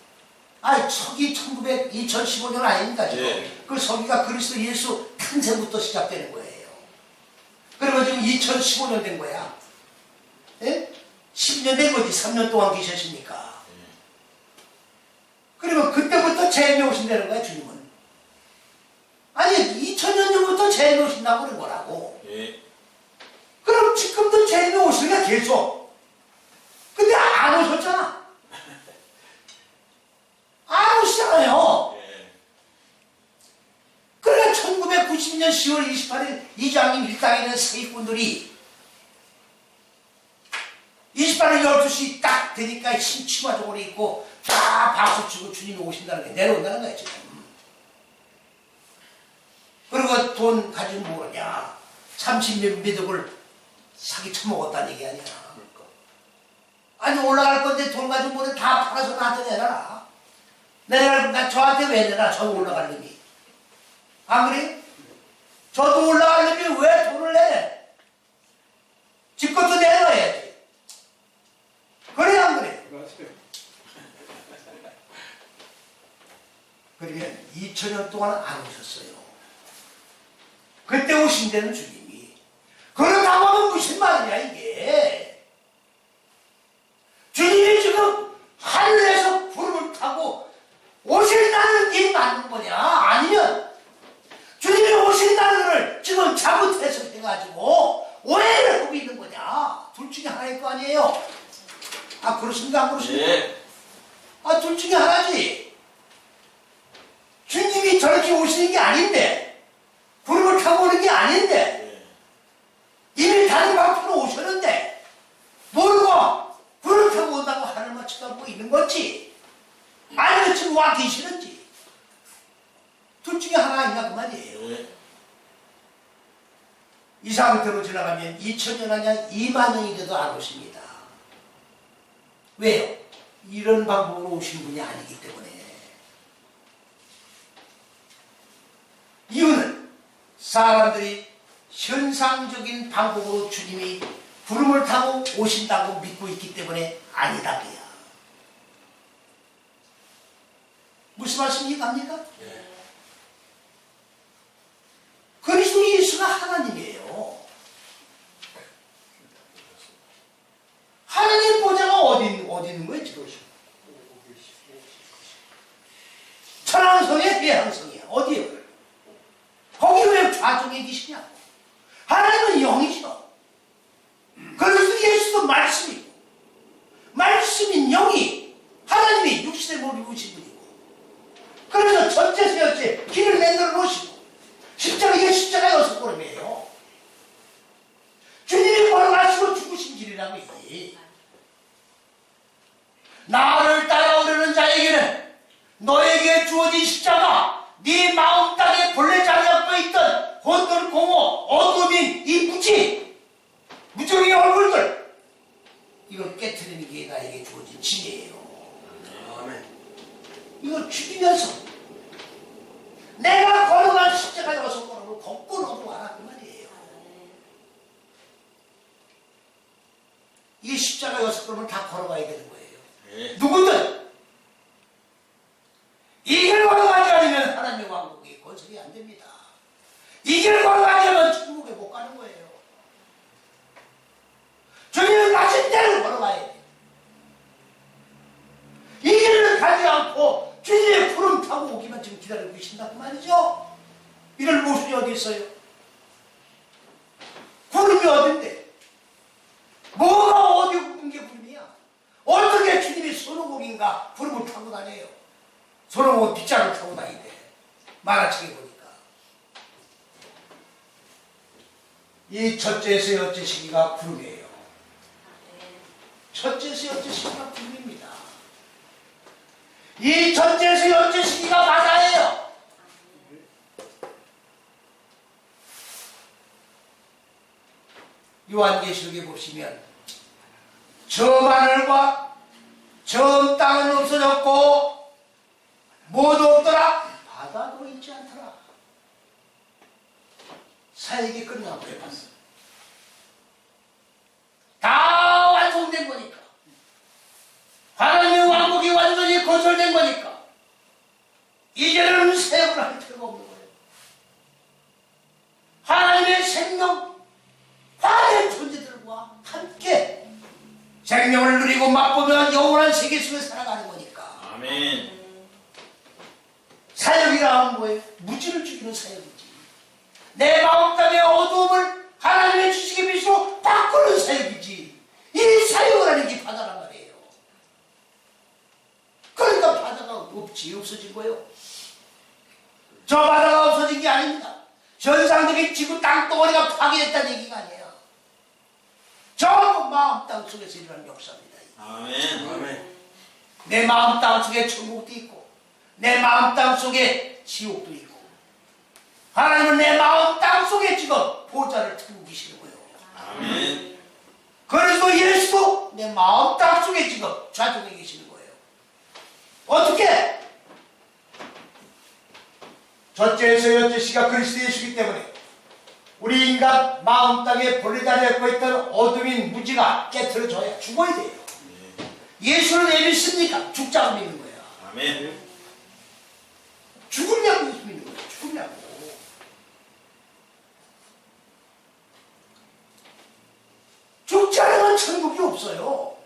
서기 2015년 아닙니까 지금? 예. 그 서기가 그리스도 예수 탄생부터 시작되는 거예요. 그러면 지금 2015년 된 거야. 예? 10년 된 거지. 3년 동안 계셨으니까. 그러면 그때부터 재림이 오신다는 거야 주님은. 아니 2000년 전부터 재림이 오신다고 그런 거라고. 예. 그럼 지금도 재림이 오시니까 계속. 근데 안 오셨잖아. 안 오시잖아요. 예. 그러니까 1990년 10월 28일 이장님 일당에 있는 세입꾼들이 28일 12시 딱 되니까 치마종을 입고 딱 박수 치고 주님이 오신다는 게 내려온다는 거야 지금. 그리고 돈 가지고 뭐냐 30몇 억을 사기 쳐먹었다는 얘기 아니야. 아니 올라갈 건데 돈 가지고 뭐를 다 팔아서 나한테 내놔라. 나 저한테 왜 내놔? 저 올라갈 놈이. 안 그래? 저도 올라갈 놈이 왜 돈을 내? 집 것도 내놔야지. 그래 안 그래? 그러면 2000년 동안 안 오셨어요. 그때 오신 데는 주님이. 그러다고 하면 무슨 말이야 이게. 주님이 지금 하늘에서 구름을 타고 오신다는 게 맞는 거냐? 아니면 주님이 오신다는 걸 지금 잘못 해석해가지고 오해를 하고 있는 거냐? 둘 중에 하나일 거 아니에요? 그렇습니까? 안 그렇습니까? 예. 둘 중에 하나지. 주님이 저렇게 오시는 게 아닌데, 구름을 타고 오는 게 아닌데, 이미 다른 방편으로 오셨는데, 모르고 구름 타고 온다고 하늘만 쳐다보고 있는 건지, 아니면 지금 와 계시는지, 둘 중에 하나 아니냐 그 말이에요. 예. 이 상태로 지나가면 2000년 아니야 2만 년이 돼도 안 오십니다. 왜요? 이런 방법으로 오신 분이 아니기 때문에. 이유는 사람들이 현상적인 방법으로 주님이 구름을 타고 오신다고 믿고 있기 때문에 아니다고요. 무슨 말씀이 갑니까? 예. 그리스도 예수가 하나님이에요. 하나님 보좌가 어디 있는 거예요 지금? 천왕성이야 대왕성이야 어디에요? 거기 왜 좌중에 계시냐? 하나님은 영이죠. 그리스도 예수도 말씀이고 말씀인 영이 하나님이 육신의 몸을 입으신 분이고 그래서 첫째 셋째 길을 만들어 놓으시고 이게 십자가 여섯 걸음이에요. 주님이 걸어가시고 죽으신 길이라고 이게. 나를 따라오려는 자에게는 너에게 주어진 십자가 네 마음 땅에 본래 자리 잡고 있던 혼돈 공허 어둠인 이 무정의 얼굴들 이걸 깨트리는 게 나에게 주어진 짐이에요. 아멘. 이걸 죽이면서 내가 걸어간 십자가 여섯 걸음을 걷고 너도 와라 그 말이에요. 이 십자가 여섯 걸음을 다 걸어가야 되는 거예요. 예. 누구든 이 길 걸어가지 않으면 하나님의 왕국이 건설이 안 됩니다. 이 길 걸어가지 않으면 천국에 못 가는 거예요. 주님은 가신 대로 걸어가야 돼요. 이 길을 가지 않고 주님의 구름 타고 오기만 지금 기다리고 계신다고 말이죠. 이럴 모순이 어디 있어요? 구름이 어딘데? 뭐가 어디 구른 게 구름이야? 어떻게 주님이 손오공인가 구름을 타고 다녀요? 손오공은 빗자루 타고 다니대. 만화책에 보니까. 이 첫째에서 여째 시기가 구름이에요. 첫째에서 여째 시기가 구름입니다. 이 첫째에서 열째 시기가 바다예요. 요한계시록에 보시면 저 하늘과 저 땅은 없어졌고 뭐도 없더라. 바다도 있지 않더라. 사역이 끝나버려 봤어. 다 완성된 거니까. 하나님의 왕국이 완전히 건설된 거니까 이제는 사역을 할 필요가 없는 거예요. 하나님의 생명 화된 존재들과 함께 생명을 누리고 맛보며 영원한 세계 속에 살아가는 거니까. 아멘. 사역이라 하는 뭐예요? 무지를 죽이는 사역이지. 내 마음속의 어두움을 하나님의 지식의 빛으로 바꾸는 사역이지. 이 사역을 하는 게 바다란 말이에요. 그러니까 바다가 없어진 거예요. 저 바다가 없어진 게 아닙니다. 현상적인 지구 땅덩어리가 파괴됐다는 얘기가 아니에요. 전부 마음 땅속에서 일어나는 역사입니다. 아멘. 아멘. 내 마음 땅속에 천국도 있고 내 마음 땅속에 지옥도 있고 하나님은 내 마음 땅속에 지금 보좌를 두고 계시는 거예요. 아멘. 그래서 예수도 내 마음 땅속에 지금 좌정해 계시는 거예요. 어떻게? 첫째에서 열째 시가 그리스도 예수이기 때문에 우리 인간 마음 땅에 본래자리에 있던 어둠인 무지가 깨트려져야 죽어야 돼요. 예수를 왜 믿습니까? 죽자고 믿는 거예요. 아멘. 죽으려고 예수 믿는 거예요. 죽으려고. 죽지 않으면 천국이 없어요.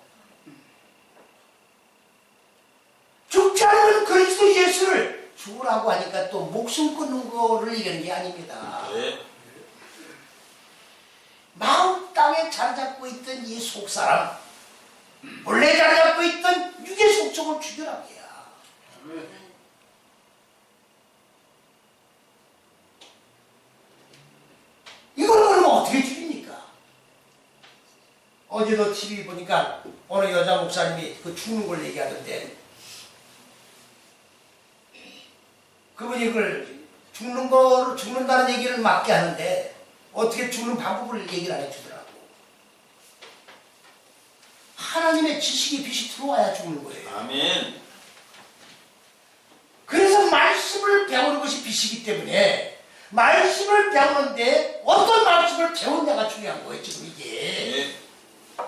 죽지 않으면 그리스도 예수를 죽으라고 하니까 또 목숨 끊는 거를 얘기하는 게 아닙니다. 네. 마음 땅에 자리 잡고 있던 이 속사람, 원래 자리 잡고 있던 육의 속성을 죽여라고 해요. 이걸 그러면 어떻게 죽입니까? 어제도 TV 보니까 어느 여자 목사님이 그 죽는 걸 얘기하던데 그분이 그걸 죽는다는 얘기를 맞게 하는데 어떻게 죽는 방법을 얘기를 안 해주더라고. 하나님의 지식의 빛이 들어와야 죽는 거예요. 아멘. 그래서 말씀을 배우는 것이 빛이기 때문에 말씀을 배우는데 어떤 말씀을 배우냐가 중요한 거예요. 지금 이게 네.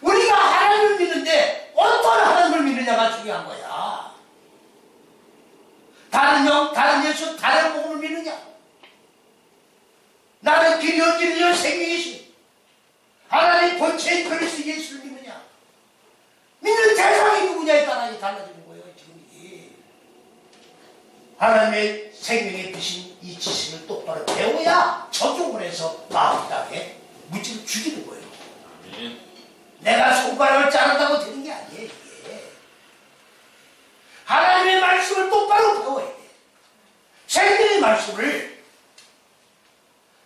우리가 하나님을 믿는데 어떤 하나님을 믿느냐가 중요한 거야. 다른 영, 다른 예수, 다른 복음을 믿느냐? 나는 길이요 진리요 생명이시 하나님 본체인 그리스도 예수를 믿느냐? 믿는 대상이 누구냐에 따라 달라지는 거예요. 지금 이게 하나님의 생명의 빛인 이 지식을 똑바로 배워야 적용을 해서 마음 땅에 무지를 죽이는 거예요. 아멘. 내가 손가락을 자른다고 되는 게 아니에요. 이게 하나님의 말씀을 똑바로 배워야 돼. 생명의 말씀을.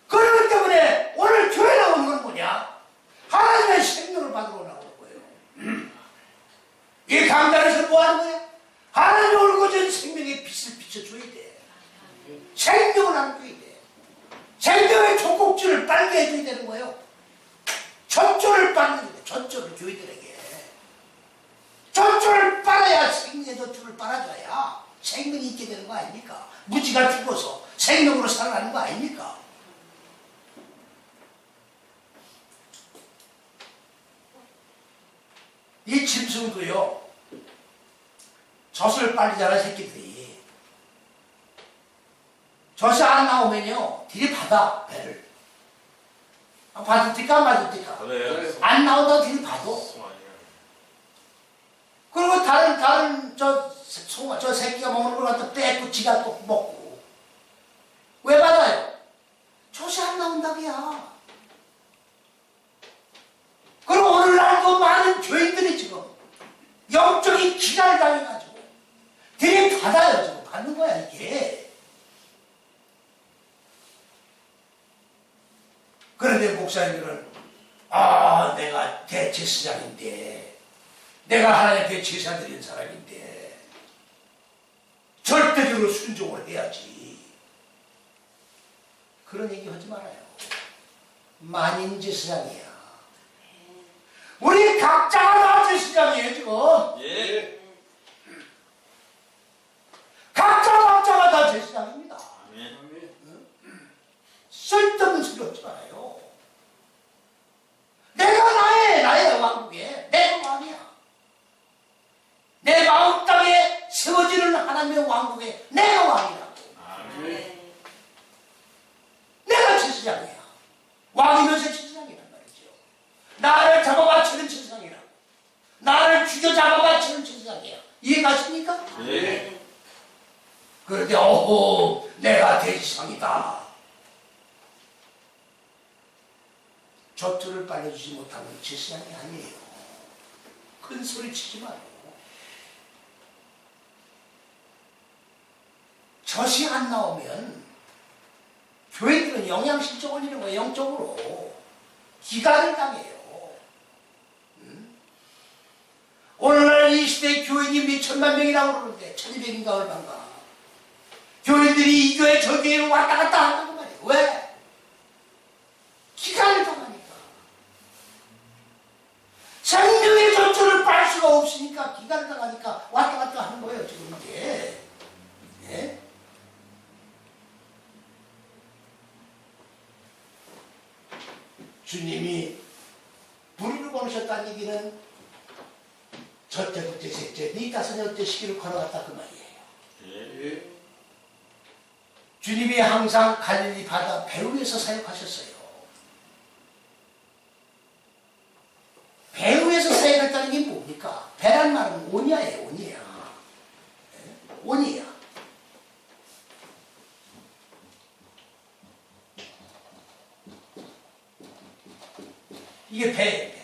그렇기 때문에 오늘 교회 나오는 건 뭐냐? 하나님의 생명을 받으러 나오는 거예요. 이 강단에서 뭐 하는 거야? 하나님의 올고전 생명의 빛을 비춰줘야 돼. 생명을 안줘야 돼. 생명의 젖꼭지를 빨게 해줘야 되는 거예요. 젖줄을 빨는 데 젖줄을 교회들에게. 젖줄을 빨아야 생명의 젖줄을 빨아줘야 생명이 있게 되는 거 아닙니까? 무지가 죽어서 생명으로 살아나는 거 아닙니까? 이 짐승도요, 젖을 빨리잖아, 새끼들이. 젖이 안 나오면요, 들이받아, 배를. 받을까, 안 받을까? 그래요. 안 나오다 들이받아. 그리고 다른 저 새끼가 먹는 걸 갖다 뺏고 지가 또 먹고. 왜 받아요? 젖이 안 나온다고야. 그리고 오늘날도 많은 교인들이 지금 영적인 기간을 당해가지고 들이받아요. 지금 받는 거야 이게. 그런데 목사님들은 내가 대제사장인데 내가 하나님 앞에 제사 드린 사람인데 절대적으로 순종을 해야지. 그런 얘기 하지 말아요. 만인제사장이야. 우리 각자가 다 제사장이에요 지금. 예. 각자가 다 제사장입니다. 아멘. 쓸데없는 소리 하지 말아요. 내가 나의 왕국에 내가 왕이야. 내 마음 땅에 세워지는 하나님의 왕국에 내가 왕이라고. 아멘. 내가 제사장이야. 왕이면서 제사장이란 말이죠. 나를 잡아바치는 제사장이라고. 나를 죽여 잡아바치는 제사장이야. 이해가십니까? 예. 그런데 어허 내가 대지상이다. 젖줄을 빨려주지 못하는 제사장이 아니에요. 큰 소리 치지 마요. 젖이 안 나오면 교회들은 영양실적을 잃는 거예요. 영적으로 기간을 당해요. 오늘날 이 시대에 교인이 몇 천만 명이라고 그러는데 1200인가 얼마인가 교인들이 이 교회 저 교회로 왔다 갔다 한다고 말이에요. 왜? 기간을 당하니까. 생명의 젖줄을 빨 수가 없으니까 기간을 당하니까 왔다 갔다 하는 거예요. 지금 이게. 예? 주님이 불의를 보내셨다는 얘기는 첫째, 둘째, 셋째, 네 다섯, 여째 시기를 걸어갔다 그 말이에요. 예. 주님이 항상 갈릴리 바다 배 위에서 사역하셨어요. 배 위에서 사역했다는 게 뭡니까? 배란 말은 오니아예요. 오니아. 오니아. 이게 배예요.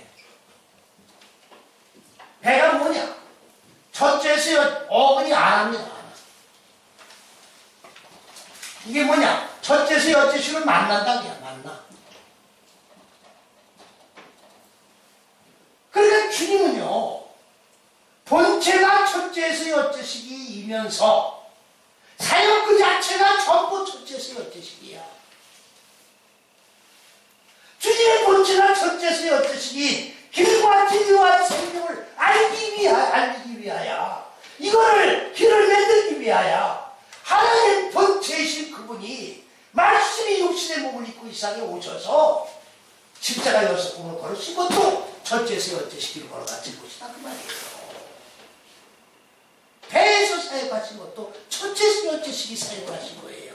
배가 뭐냐? 첫째에서 어머니 안 합니다. 이게 뭐냐? 첫째에서 여째식을 만난다는 게 만나. 그러니까 주님은요, 본체가 첫째에서 여째식이면서 사역 그 자체가 전부 첫째에서 여째식이야. 주님의 본체가 첫째에서 여째식이 길과 진리와 생명을 알기 위하여 이거를 길을 만들기 위하여 하나님 본체이신 그분이 말씀이 육신의 몸을 입고 이 세상에 오셔서 십자가 여섯 공을 걸으신 것도 첫째에서 여째시기로 걸어가신 것이다 그 말이에요. 배에서 사역하신 것도 첫째에서 여째시기 사역을 하신 거예요.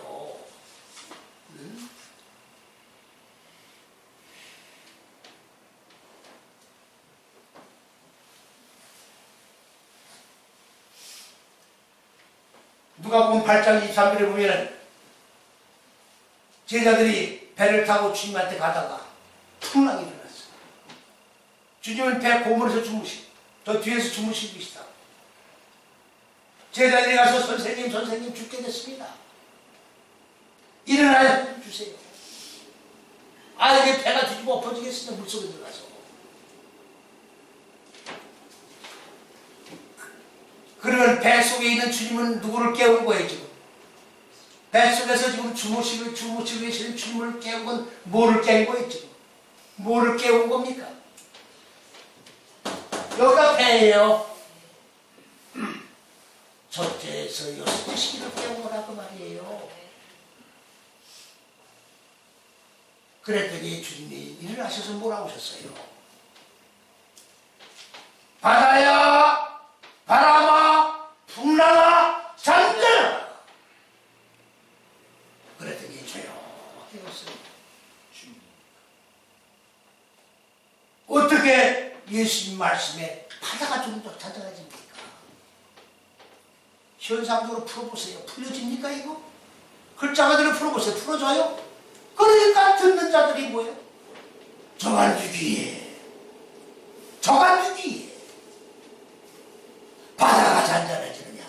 누가복음 8장 23절에 보면은 제자들이 배를 타고 주님한테 가다가 풍랑이 일어났어요. 주님은 배 고물에서 주무시고 저 뒤에서 주무시고 계시다. 제자들이 가서 선생님 죽게 됐습니다. 일어나서 주세요. 아 이게 배가 뒤집어 엎어지겠으면 물속에 들어가서. 그러면 배 속에 있는 주님은 누구를 깨운 거예요 지금? 배 속에서 지금 주무시고 계시는 주님을 깨운 건 뭐를 깨운 거예요 지금? 뭐를 깨운 겁니까? 여기가 배예요. 첫째에서 여섯째 시기를 깨운 거라고 말이에요. 그랬더니 주님이 일어나셔서 뭐라고 하셨어요? 바다야 바람아 풍랑아 잠들어라. 그랬더니 조용하게 웃어요. 어떻게 예수님 말씀에 바다가 좀 더 찾아가집니까? 현상적으로 풀어보세요. 풀려집니까 이거? 글자 그대로 풀어보세요. 풀어줘요? 그러니까 듣는 자들이 뭐예요? 저간주기에 바다가 잔잔해지느냐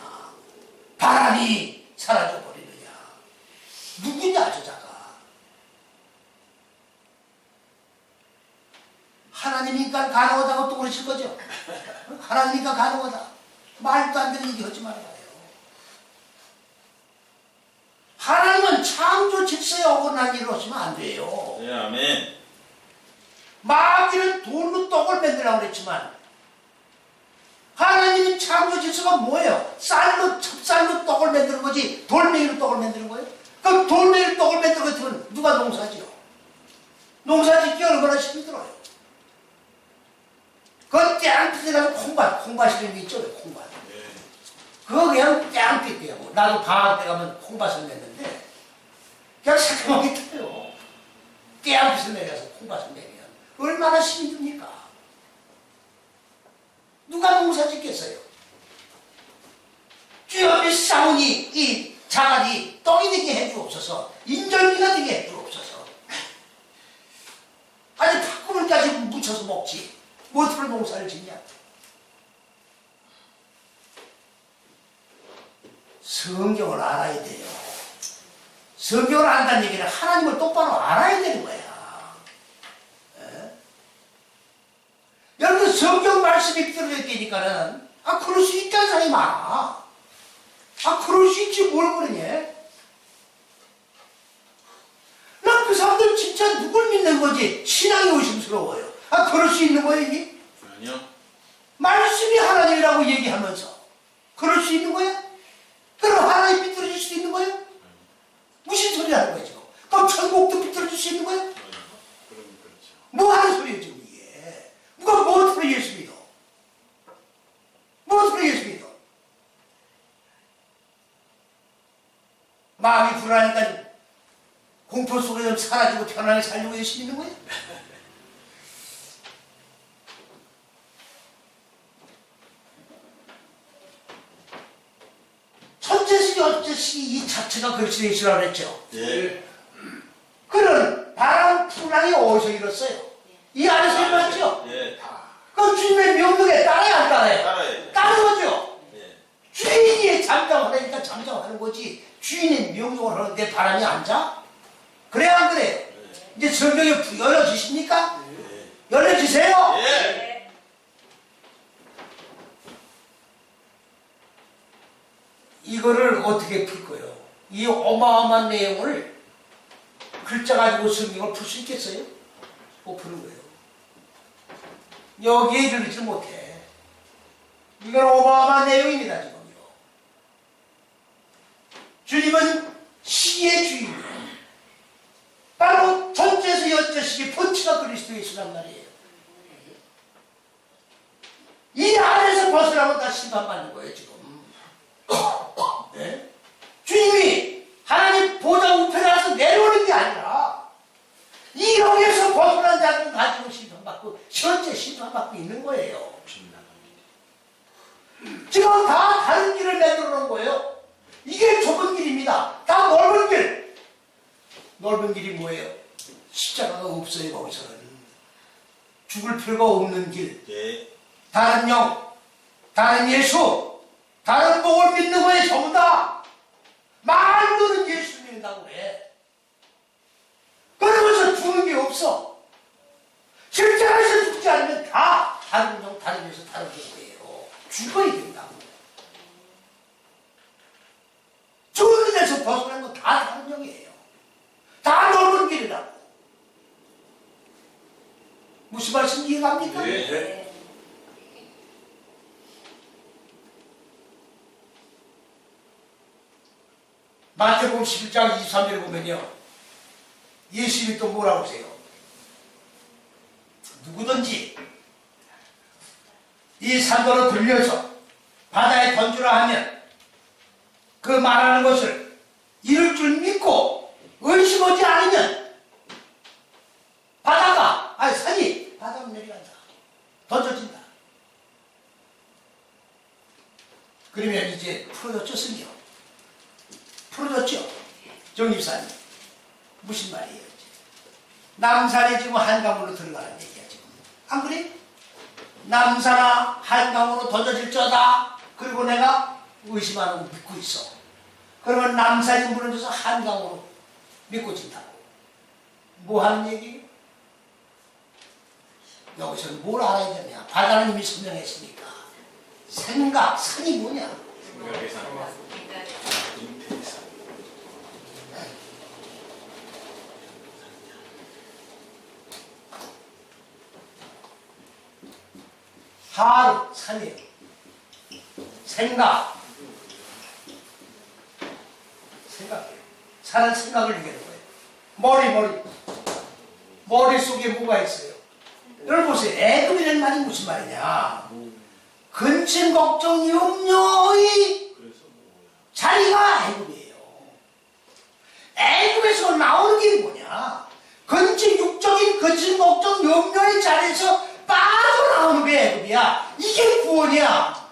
바람이 사라져버리느냐 누구냐 저자가 하나님이니까 가능하다고 또 그러실 거죠? 하나님이니까 가능하다 말도 안 되는 얘기 하지 말아요. 창조 질서에 어긋난 일을 하시면 안 돼요. 네, 아멘. 마귀는 돌로 떡을 만들라고 그랬지만 하나님은 창조 질서가 뭐예요? 찹쌀로 떡을 만드는 거지 돌멩이로 떡을 만드는 거예요? 그럼 돌멩이로 떡을 만드는 것 같으면 누가 농사지요? 농사짓기 얼마나 힘들어요. 그건 땡빛에 가서 콩밭이라는 게 있죠. 콩밭. 네. 그거 그냥 땡빛이에요. 나도 방학 때 가면 콩밭을 냈는데 그냥 새까맣게 타요. 땡빛을 내려서 콩밭을 내면 얼마나 힘이 듭니까? 누가 농사 짓겠어요? 주여 이 싸우니 이 자갈이 떡이 되게 해주옵소서. 인절미가 되게 해주옵소서. 아니 팥구물까지 묻혀서 먹지 무엇으로 농사를 짓냐? 성경을 알아야 돼요. 성경을 안다는 얘기는 하나님을 똑바로 알아야 되는 거야. 에? 여러분 성경 말씀이 비틀어져 있다니까는 그럴 수 있다는 사람이 많아. 그럴 수 있지 뭘 그러냐? 난 그 사람들 진짜 누굴 믿는 거지? 신앙이 의심스러워요. 그럴 수 있는 거예요 이게? 아니요. 말씀이 하나님이라고 얘기하면서 그럴 수 있는 거야? 그럼 하나님 비틀어질 수 있는 거예요? 무슨 소리 하는 거야 지금? 그럼 천국도 비틀어질 수 있는 거야? 그럼 그렇죠. 뭐 하는 소리예요 지금 이게? 누가 무엇으로 예수 믿어? 무엇으로 예수 믿어? 마음이 불안하니까 공포 속에 좀 사라지고 편안하게 살려고 예수 믿는 거예요? 천재식이 어째식이 이 자체가 글씨에 있으라고 그랬죠. 예. 그런 바람 풍랑이 어디서 일었어요? 이 안에서 일어났죠. 예. 그럼 주님의 명령에 따라야 안 따라요? 따라요. 따르는 거죠. 예. 주인이 잠잠하니까 잠잠하는 거지 주인이 명령을 하는데 바람이 안 자? 그래야 안 그래요? 이제 성경이 열려주십니까? 열려주세요. 예. 이거를 어떻게 풀 거예요? 이 어마어마한 내용을 글자 가지고 성경을 풀 수 있겠어요? 못 푸는 거예요. 여기에 이르지 못해. 이건 어마어마한 내용입니다, 지금요. 주님은 시의 주인이에요. 바로 전체에서 여쩌시기 본체가 그리스도 예수란 말이에요. 이 안에서 벗어나면 다 심판받는 거예요, 지금. 네? 주님이 하나님 보좌 우편에 가서 내려오는 게 아니라 이 영에서 벗어난 자들은 가지고 심판받고 현재 심판받고 있는 거예요. 지금 다 다른 길을 만들어 놓은 거예요. 이게 좁은 길입니다. 다 넓은 길. 넓은 길이 뭐예요? 십자가가 없어요. 거기서는 죽을 필요가 없는 길. 예. 다른 영, 다른 예수, 다른 복을 믿는 거에 전부 다 말로는 예수 믿는다고 해. 그러면서 죽는 게 없어. 십자가에서 죽지 않으면 다 다른 영, 다른 예수, 다른 복이에요. 죽어야 된다고. 죽는 데서 벗어난 건 다 다른 영이에요. 다 넓은 길이라고. 무슨 말씀 이해갑니까? 예. 마태복음 11장 23절에 보면요. 예수님이 또 뭐라고 하세요? 누구든지 이 산도를 돌려서 바다에 던지라 하면 그 말하는 것을 이룰 줄 믿고 의심하지 않으면 산이 바다로 내려간다. 던져진다. 그러면 이제 풀어졌죠, 성경? 풀어졌죠? 정립사님. 무슨 말이에요? 남산이 지금 한강으로 들어가는 얘기야, 지금. 안 그래? 남산아 한강으로 던져질 자다. 그리고 내가 의심 안 하고 믿고 있어. 그러면 남산이 무너져서 한강으로 믿고 진다고. 뭐 하는 얘기예요? 여기서는 뭘 알아야 되냐? 바다는 이미 설명했으니까. 생각, 산이 뭐냐? 하루, 산이에요. 생각. 생각해요. 사는 생각을 얘기하는 거예요. 머릿속에 뭐가 있어요? 여러분 보세요. 애금이라는 말이 무슨 말이냐? 근심, 걱정, 염려의 자리가 애금이에요. 애금에서 나오는 게 뭐냐? 육적인 근심, 걱정, 염려의 자리에서 빠져나오는 게 애금이야. 이게 구원이야.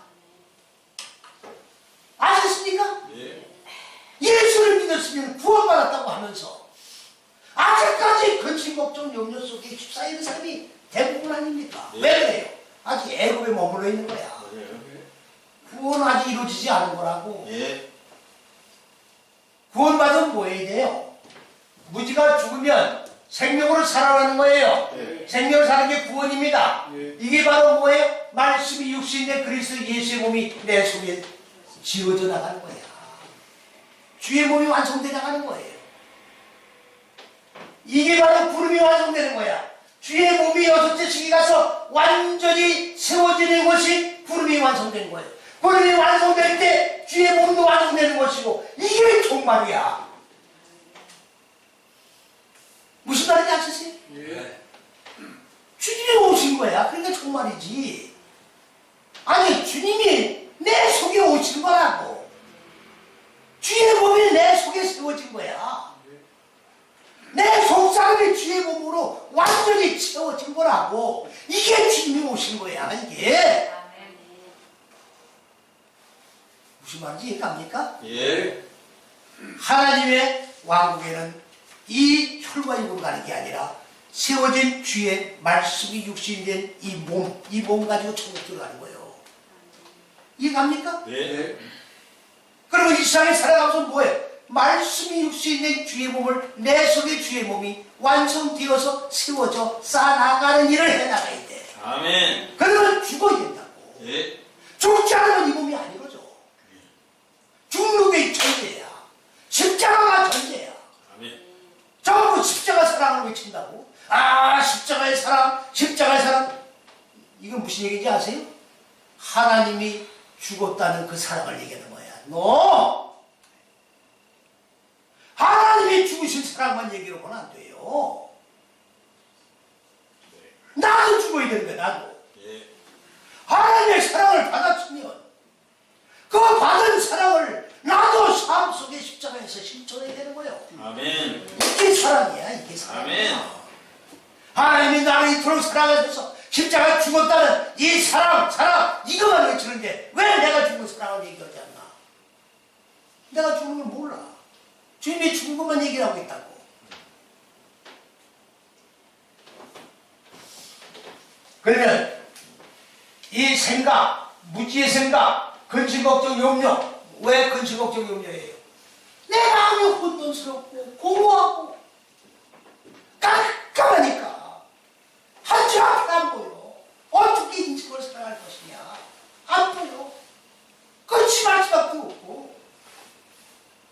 아셨습니까? 예. 예수를 믿었으면 구원받았다고 하면서 아직까지 근심, 걱정, 염려 속에 휩싸여 있는 사람이 대부분 아닙니까? 예. 왜 그래요? 아직 애굽에 머물러 있는 거야. 맞아요. 구원은 아직 이루어지지 않은 거라고. 예. 구원받으면 뭐 해야 돼요? 무지가 죽으면 생명으로 살아나는 거예요. 예. 생명을 사는 게 구원입니다. 예. 이게 바로 뭐예요? 말씀이 육신의 그리스도 예수의 몸이 내 속에 지어져 나가는 거야. 주의 몸이 완성되어 나가는 거예요. 이게 바로 구름이 완성되는 거야. 주의 몸이 여섯째 시기 가서 완전히 세워지는 것이 구름이 완성된 거예요. 구름이 완성될 때 주의 몸도 완성되는 것이고 이게 종말이야. 무슨 말인지 아시세요? 예. 주님이 오신 거야. 그러니까 종말이지. 아니 주님이 내 속에 오신 거라고. 주의 몸이 내 속에 세워진 거야. 내 속사람이 주의 몸으로 완전히 채워진 거라고. 이게 주님이 오신 거야. 이게 무슨 말인지 이해갑니까? 예. 하나님의 왕국에는 이 혈과 육으로 가는 게 아니라 세워진 주의 말씀이 육신된 이 몸 가지고 천국 들어가는 거예요. 이해갑니까? 예. 그리고 이 세상에 살아가면서 뭐해? 말씀이 육신된 주의 몸을 내 속에 주의 몸이 완성되어서 세워져 쌓아나가는 일을 해나가야 돼. 아멘. 그러면 죽어야 된다고. 예. 죽지 않으면 이 몸이 안 이루어져. 죽는 게 전제야. 십자가가 전제야. 아멘. 전부 십자가 사랑을 외친다고. 아, 십자가의 사랑, 십자가의 사랑. 이건 무슨 얘기인지 아세요? 하나님이 죽었다는 그 사랑을 얘기하는 거야. 너 하나님이 죽으신 사랑만 얘기하고는 안 돼요. 나도 죽어야 되는 거야. 나도. 예. 하나님의 사랑을 받았으면 그 받은 사랑을 나도 삶 속에 십자가에서 실천해야 되는 거예요. 아멘. 이게 사랑이야. 이게 사랑이야. 아멘. 하나님이 나를 이토록 사랑하셔서 십자가에 죽었다는 이 사랑 이거만 외치는데 왜 내가 죽은 사랑을 얘기하지 않나? 내가 죽은 걸 몰라. 주님이 죽은 것만 얘기를 하고 있다고. 그러면 이 생각, 무지의 생각, 근심, 걱정, 염려. 왜 근심, 걱정, 염려예요? 내 마음이 혼돈스럽고 공허하고 깜깜하니까 한치 앞이 안 보여. 어떻게 인생을 살아갈 것이냐? 안 보여. 끝이 말 수밖에 없고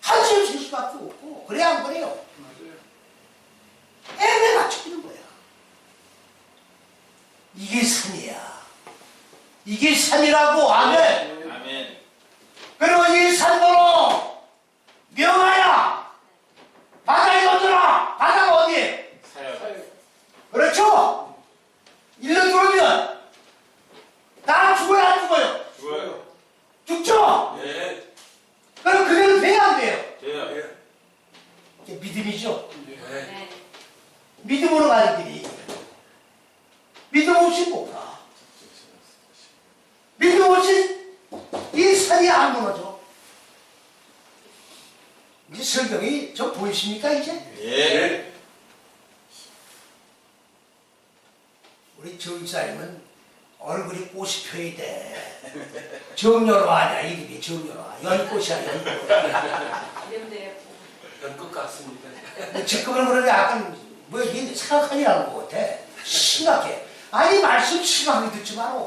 한숨 쉴 수밖에 없고 그래 안 그래요? 애매 맞춰지는 거야. 이게 산이야. 이게 산이라고. 아멘. 아멘. 그리고 이 산도로 명하야 바다에 던져라. 바다가 어디에? 사역. 그렇죠? 일로 들어오면 나 죽어요 안 죽어요? 죽어요. 죽죠? 예. 그럼 그대로 돼야 안 돼요? 돼요. 예. 이게 믿음이죠. 예. 믿음으로 가는 길이 믿음 없이 못 가. 믿음 없이 이 산이 안 무너져. 이제 성경이 저 보이십니까 이제? 예. 우리 정사님은 얼굴이 꽃이 펴야 돼. 정여로하냐 이름이 정여로하. 연꽃이야 연꽃. 연꽃 같습니다. 지금은 그런데 약간 뭐 이게 생각하니라는 것 같아. 심각해. 아니 말씀 심하게 듣지 마라.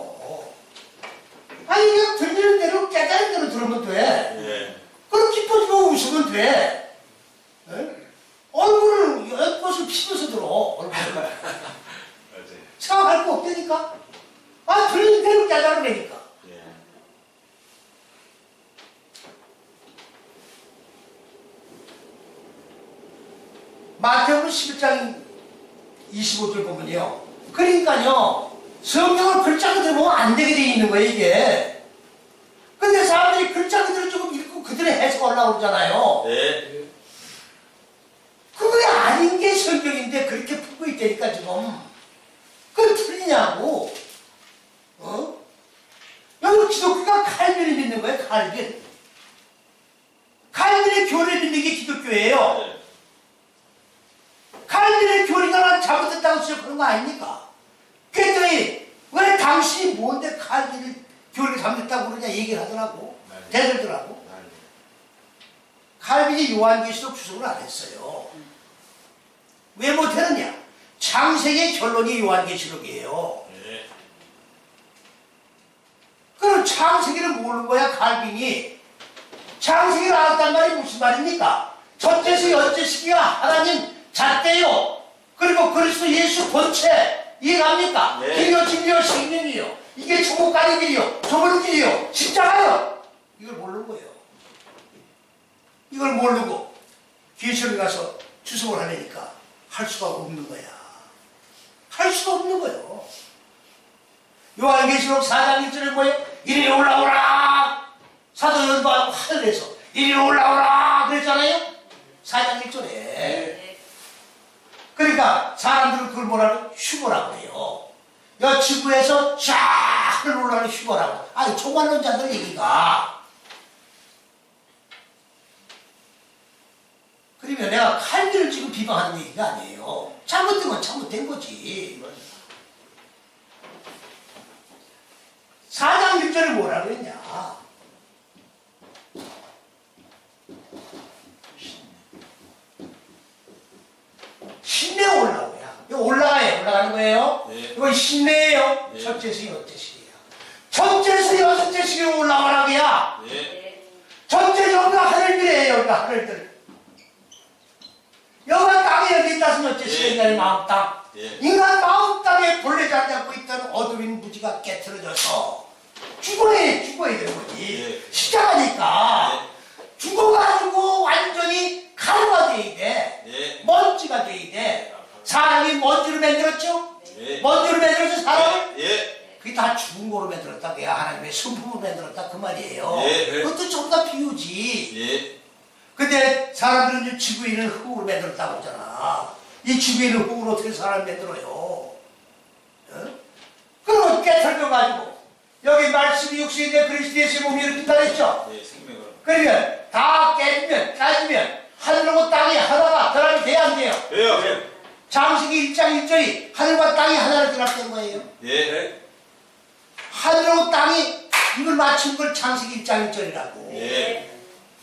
아니 그냥 들리는 대로 깨달은 대로 들으면 돼. 예. 그럼 기뻐지고 웃으면 돼. 에? 얼굴을 연꽃을 피면서 들어. 얼굴을. 맞아요. 생각할 거 없다니까. 아 들리는 대로 깨달은 11장 25절 보면요. 그러니까요. 성경을 글자 그대로 보면 안 되게 돼 있는 거예요, 이게. 근데 사람들이 글자 그대로 조금 읽고 그대로 해석하려고 그러잖아요. 네. 그게 아닌 게 성경인데 그렇게 풀고 있다니까, 지금. 그건 틀리냐고. 여기 기독교가 칼빈을 믿는 거예요, 칼빈. 칼빈의 교리를 믿는 게 기독교예요. 네. 칼빈의 교리가 난 잘못됐다고 지적하는 거 아닙니까? 그랬더니 왜 당신이 뭔데 칼빈의 교리가 잘못됐다고 그러냐 얘기를 하더라고. 대들더라고. 칼빈이 요한계시록 주석을 안 했어요. 왜 못했느냐? 창세기의 결론이 요한계시록이에요. 네. 그럼 창세기를 모르는 거야, 칼빈이. 창세기를 알았단 말이 무슨 말입니까? 첫째서 여째시기가 하나님 잣대요. 그리고 그리스도 예수 본체. 이해갑니까? 네. 길이요, 진리요, 생명이요. 이게 천국 가는 길이요. 좁은 길이요. 십자가요. 이걸 모르는 거예요. 이걸 모르고 계시록에 가서 주석을 하려니까 할 수가 없는 거야. 할 수가 없는 거예요. 요한계시록 4장 1절에 뭐예요? 이리 올라오라. 사도 요한도 하늘에서 이리 올라오라 그랬잖아요. 4장 1절에. 네. 그러니까 사람들은 그걸 뭐라고? 휴거라고 해요. 여 지구에서 쫙 하늘 올라가는 휴거라고. 아니 종말론자들 얘기가. 그러면 내가 칼빈을 지금 비방하는 얘기가 아니에요. 잘못된 건 잘못된 거지. 4장 6절에 뭐라 그랬냐? 신내 올라오야. 이거 올라가는 거예요. 네. 이건 신내예요. 네. 첫째서 여섯째씩이야. 첫째서 여섯째씩으로 올라가라고야. 네. 첫째 여기가 하늘들이에요. 여기가 하늘들. 여기가 땅에 여기 있다서 여섯째씩 네. 인간의 마음 땅. 네. 인간 마음 땅에 벌레 잘 잡고 있던 어둠인 무지가 깨트려져서 죽어야 되는 거지. 네. 십자가니까. 네. 죽어가지고 완전히 가루가 돼야 돼. 네. 먼지가 돼야 돼. 사람이 먼지로 만들었죠? 네. 먼지로 만들어서 사람을? 예. 그게 다 죽은 거로 만들었다. 그게 하나님의 성품으로 만들었다. 그 말이에요. 네. 그것도 전부 다 비유지. 예. 근데 사람들은 이제 지구에 있는 흙으로 만들었다고 하잖아. 이 지구에 있는 흙으로 어떻게 사람을 만들어요? 어? 그러면 깨털려가지고 여기 말씀이 육신인데 그리스도의 몸이 이렇게 했죠? 네. 생명으로. 그러면 다 깨지면 하늘하고 땅이 하나가 결합이 돼야 안 돼요? 돼요. 장세기 1장 1절이 하늘과 땅이 하나로 결합된 거예요. 예. 하늘하고 땅이 이걸 맞춘 걸 장세기 1장 1절이라고. 예.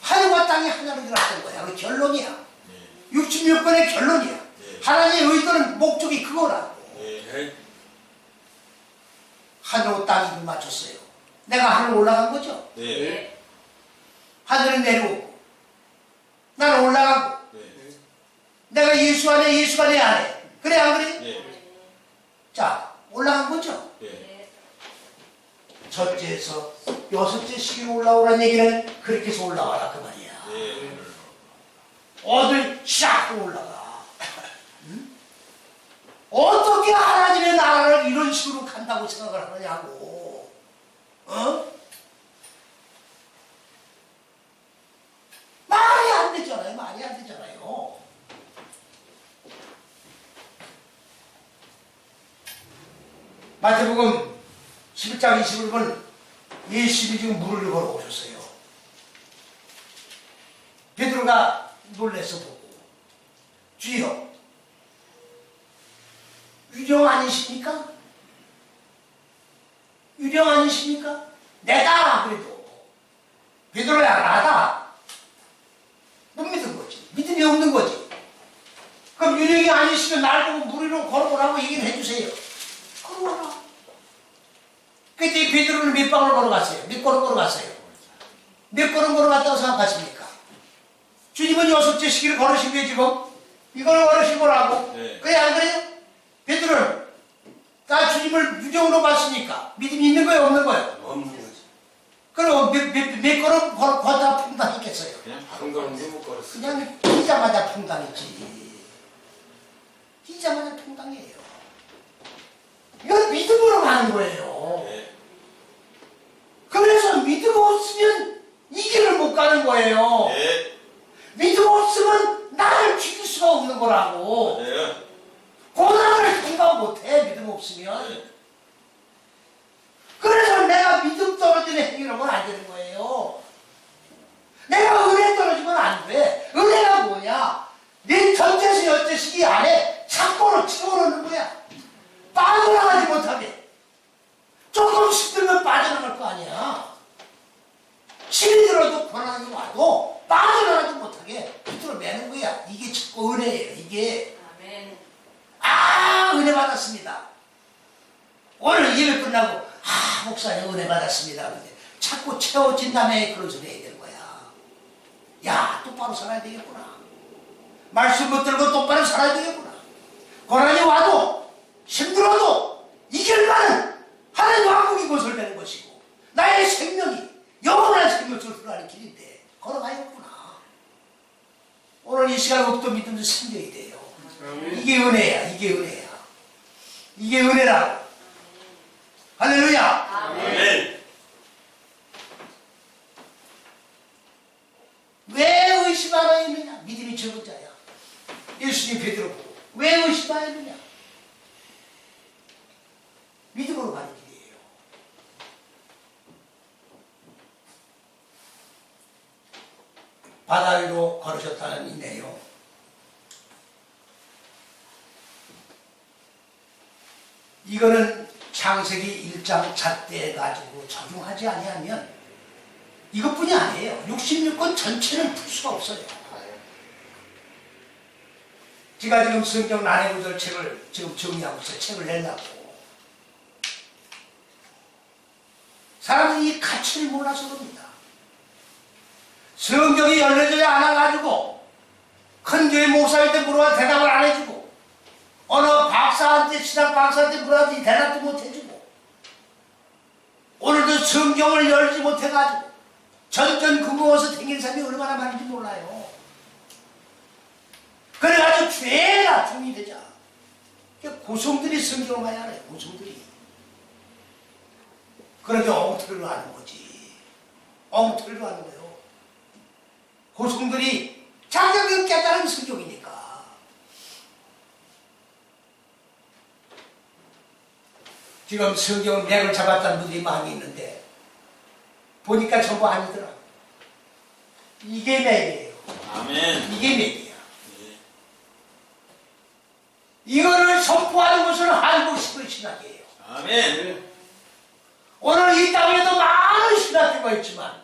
하늘과 땅이 하나로 결합된 거야. 그 결론이야. 네. 66권의 결론이야. 네. 하나님의 의도는 목적이 그거라고. 예. 하늘하고 땅이 이걸 맞췄어요. 내가 하늘 올라간 거죠. 네. 하늘은 내려오고 나는 올라가고 네. 내가 예수 안에 예수가 내 안에. 그래 안 그래? 예. 자 올라간 거죠. 예. 첫째에서 여섯째 시기로 올라오라는 얘기는 그렇게 해서 올라와라 그 말이야. 예. 어딜 쫙 올라가. 응? 어떻게 하나님의 나라를 이런 식으로 간다고 생각을 하느냐고. 어? 말이 안 되잖아요. 말이 안 되잖아요. 마태복음 11장 21번 예수님이 지금 물을 걸어오셨어요. 베드로가 놀래서 보고 주여 유령 아니십니까? 유령 아니십니까? 내가 그래도 베드로야 나다. 못 믿은 거지. 믿음이 없는 거지. 그럼 유령이 아니시면 날 보고 물 위로 걸어오라고 얘기를 해주세요. 걸어오라. 그때 베드로는 몇 방울 걸어갔어요? 몇 걸음 걸어갔어요? 몇 걸음 걸어갔다고 생각하십니까? 주님은 여섯째 시기를 걸으신 게 지금 이걸 걸으신 거라고. 네. 그래 안 그래요? 베드로는 나 주님을 유령으로 봤으니까 믿음이 있는 거예요 없는 거예요? 없는 거지. 그럼 몇 걸음 걷다가 풍당했겠어요? 그냥 바른 걸음도 못 걸었어. 그냥 뛰자마자 풍당했지. 뛰자마자 통당이에요. 이건 믿음으로 가는 거예요. 네. 그래서 믿음 없으면 이 길을 못 가는 거예요. 네. 믿음 없으면 나를 죽일 수가 없는 거라고. 네. 고난을 통과 못해, 믿음 없으면. 네. 그래서 내가 믿음 떨어지는 행위를 하면 안 되는 거예요. 내가 은혜 떨어지면 안 돼. 은혜가 뭐냐? 네 전제시 여제시기 안에 창고로 채워놓는 거야. 빠져나가지 못하게. 조금씩 들면 빠져나갈 거 아니야. 신이 들어도 고난이 와도 빠져나가지 못하게 붙들어 매는 거야. 이게 자꾸 은혜예요. 이게. 아멘. 은혜 받았습니다. 오늘 예배 끝나고 목사님 은혜 받았습니다. 근데 자꾸 채워진 다음에 그런 소리 해야 되는 거야. 야, 똑바로 살아야 되겠구나. 말씀 붙들고 똑바로 살아야 되겠구나. 고난이 와도 힘들어도 이길만은 하나님 왕국이 건설되는 것이고 나의 생명이 영원한 생명을 들어가는 길인데 걸어가야겠구나. 오늘 이 시간 없도 믿음도 생겨야 돼요. 이게 은혜야. 이게 은혜야. 이게 은혜라고. 할렐루야. 아멘. 왜 의심하느냐? 믿음이 적은 자야. 예수님 베드로 보고 왜 의심하느냐? 믿음으로 가는 길이에요. 바다 위로 걸으셨다는 이 내용. 이거는 창세기 1장 잣대 가지고 적용하지 아니하면 이것뿐이 아니에요. 66권 전체를 풀 수가 없어요. 제가 지금 성경 난해구절 책을 지금 정리하고 있어요. 책을 내려고. 사람들이 이 가치를 몰라서 그럽니다. 성경이 열려져야 않아가지고 큰 교회 목사한테 물어봐 대답을 안 해주고 어느 박사한테 신학 박사한테 물어봤더니 대답도 못 해주고 오늘도 성경을 열지 못해가지고 전전 굶어서 댕긴 사람이 얼마나 많은지 몰라요. 그래가지고 죄가 중이 되자. 고성들이 성경을 많이 알아요. 고성들이. 그렇게 엉터리로 하는 거지. 엉터리로 하는 거예요. 고성들이 자격을 깨달은 성경이니까. 지금 성경은 맥을 잡았다는 분들이 많이 있는데 보니까 전부 아니더라. 이게 맥이에요. 아멘. 이게 맥이야. 네. 이거를 선포하는 것은 한국식의 신학이에요. 아멘. 오늘 이 땅에도 많은 신학교가 있지만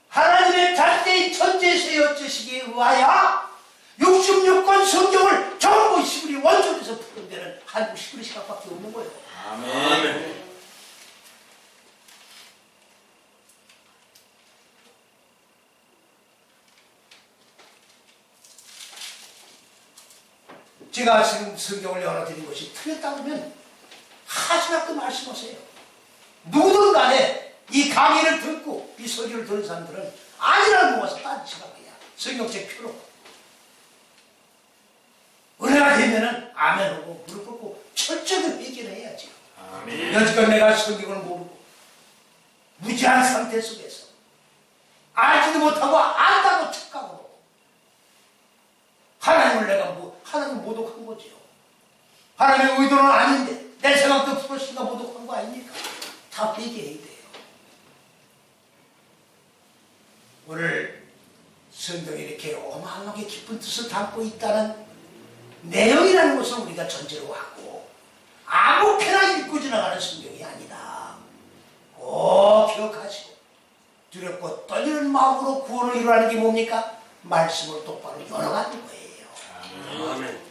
하나님의 자체의 천재세 여체시기에 의하여 66권 성경을 전부 시브리 원전에서 푸는 데는 한국 시브리 신학밖에 없는 거예요. 아멘. 제가 지금 성경을 열어드린 것이 틀렸다 그러면 하시나 그 말씀하세요. 누구든 간에 이 강의를 듣고 이 소리를 듣는 사람들은 아니라는 모아서 따지시라 그야. 성경책 표로. 은혜가 되면은 아멘하고 무릎 꿇고 철저히 회개를 해야지. 아멘. 여지껏 내가 성경을 모르고 무지한 상태 속에서 알지도 못하고 안다고 착각으로 하나님을 내가 하나님 모독한 거지요. 하나님의 의도는 아닌데 내 생각도 풀었으니까 모독한 거 아닙니까? 다 회개해야 돼요. 오늘 성경이 이렇게 어마어마하게 깊은 뜻을 담고 있다는 내용이라는 것을 우리가 전제로 하고 아무렇게나 읽고 지나가는 성경이 아니다. 꼭 기억하시고 두렵고 떨리는 마음으로 구원을 이루라는 게 뭡니까? 말씀을 똑바로 열어가는 거예요. 아멘.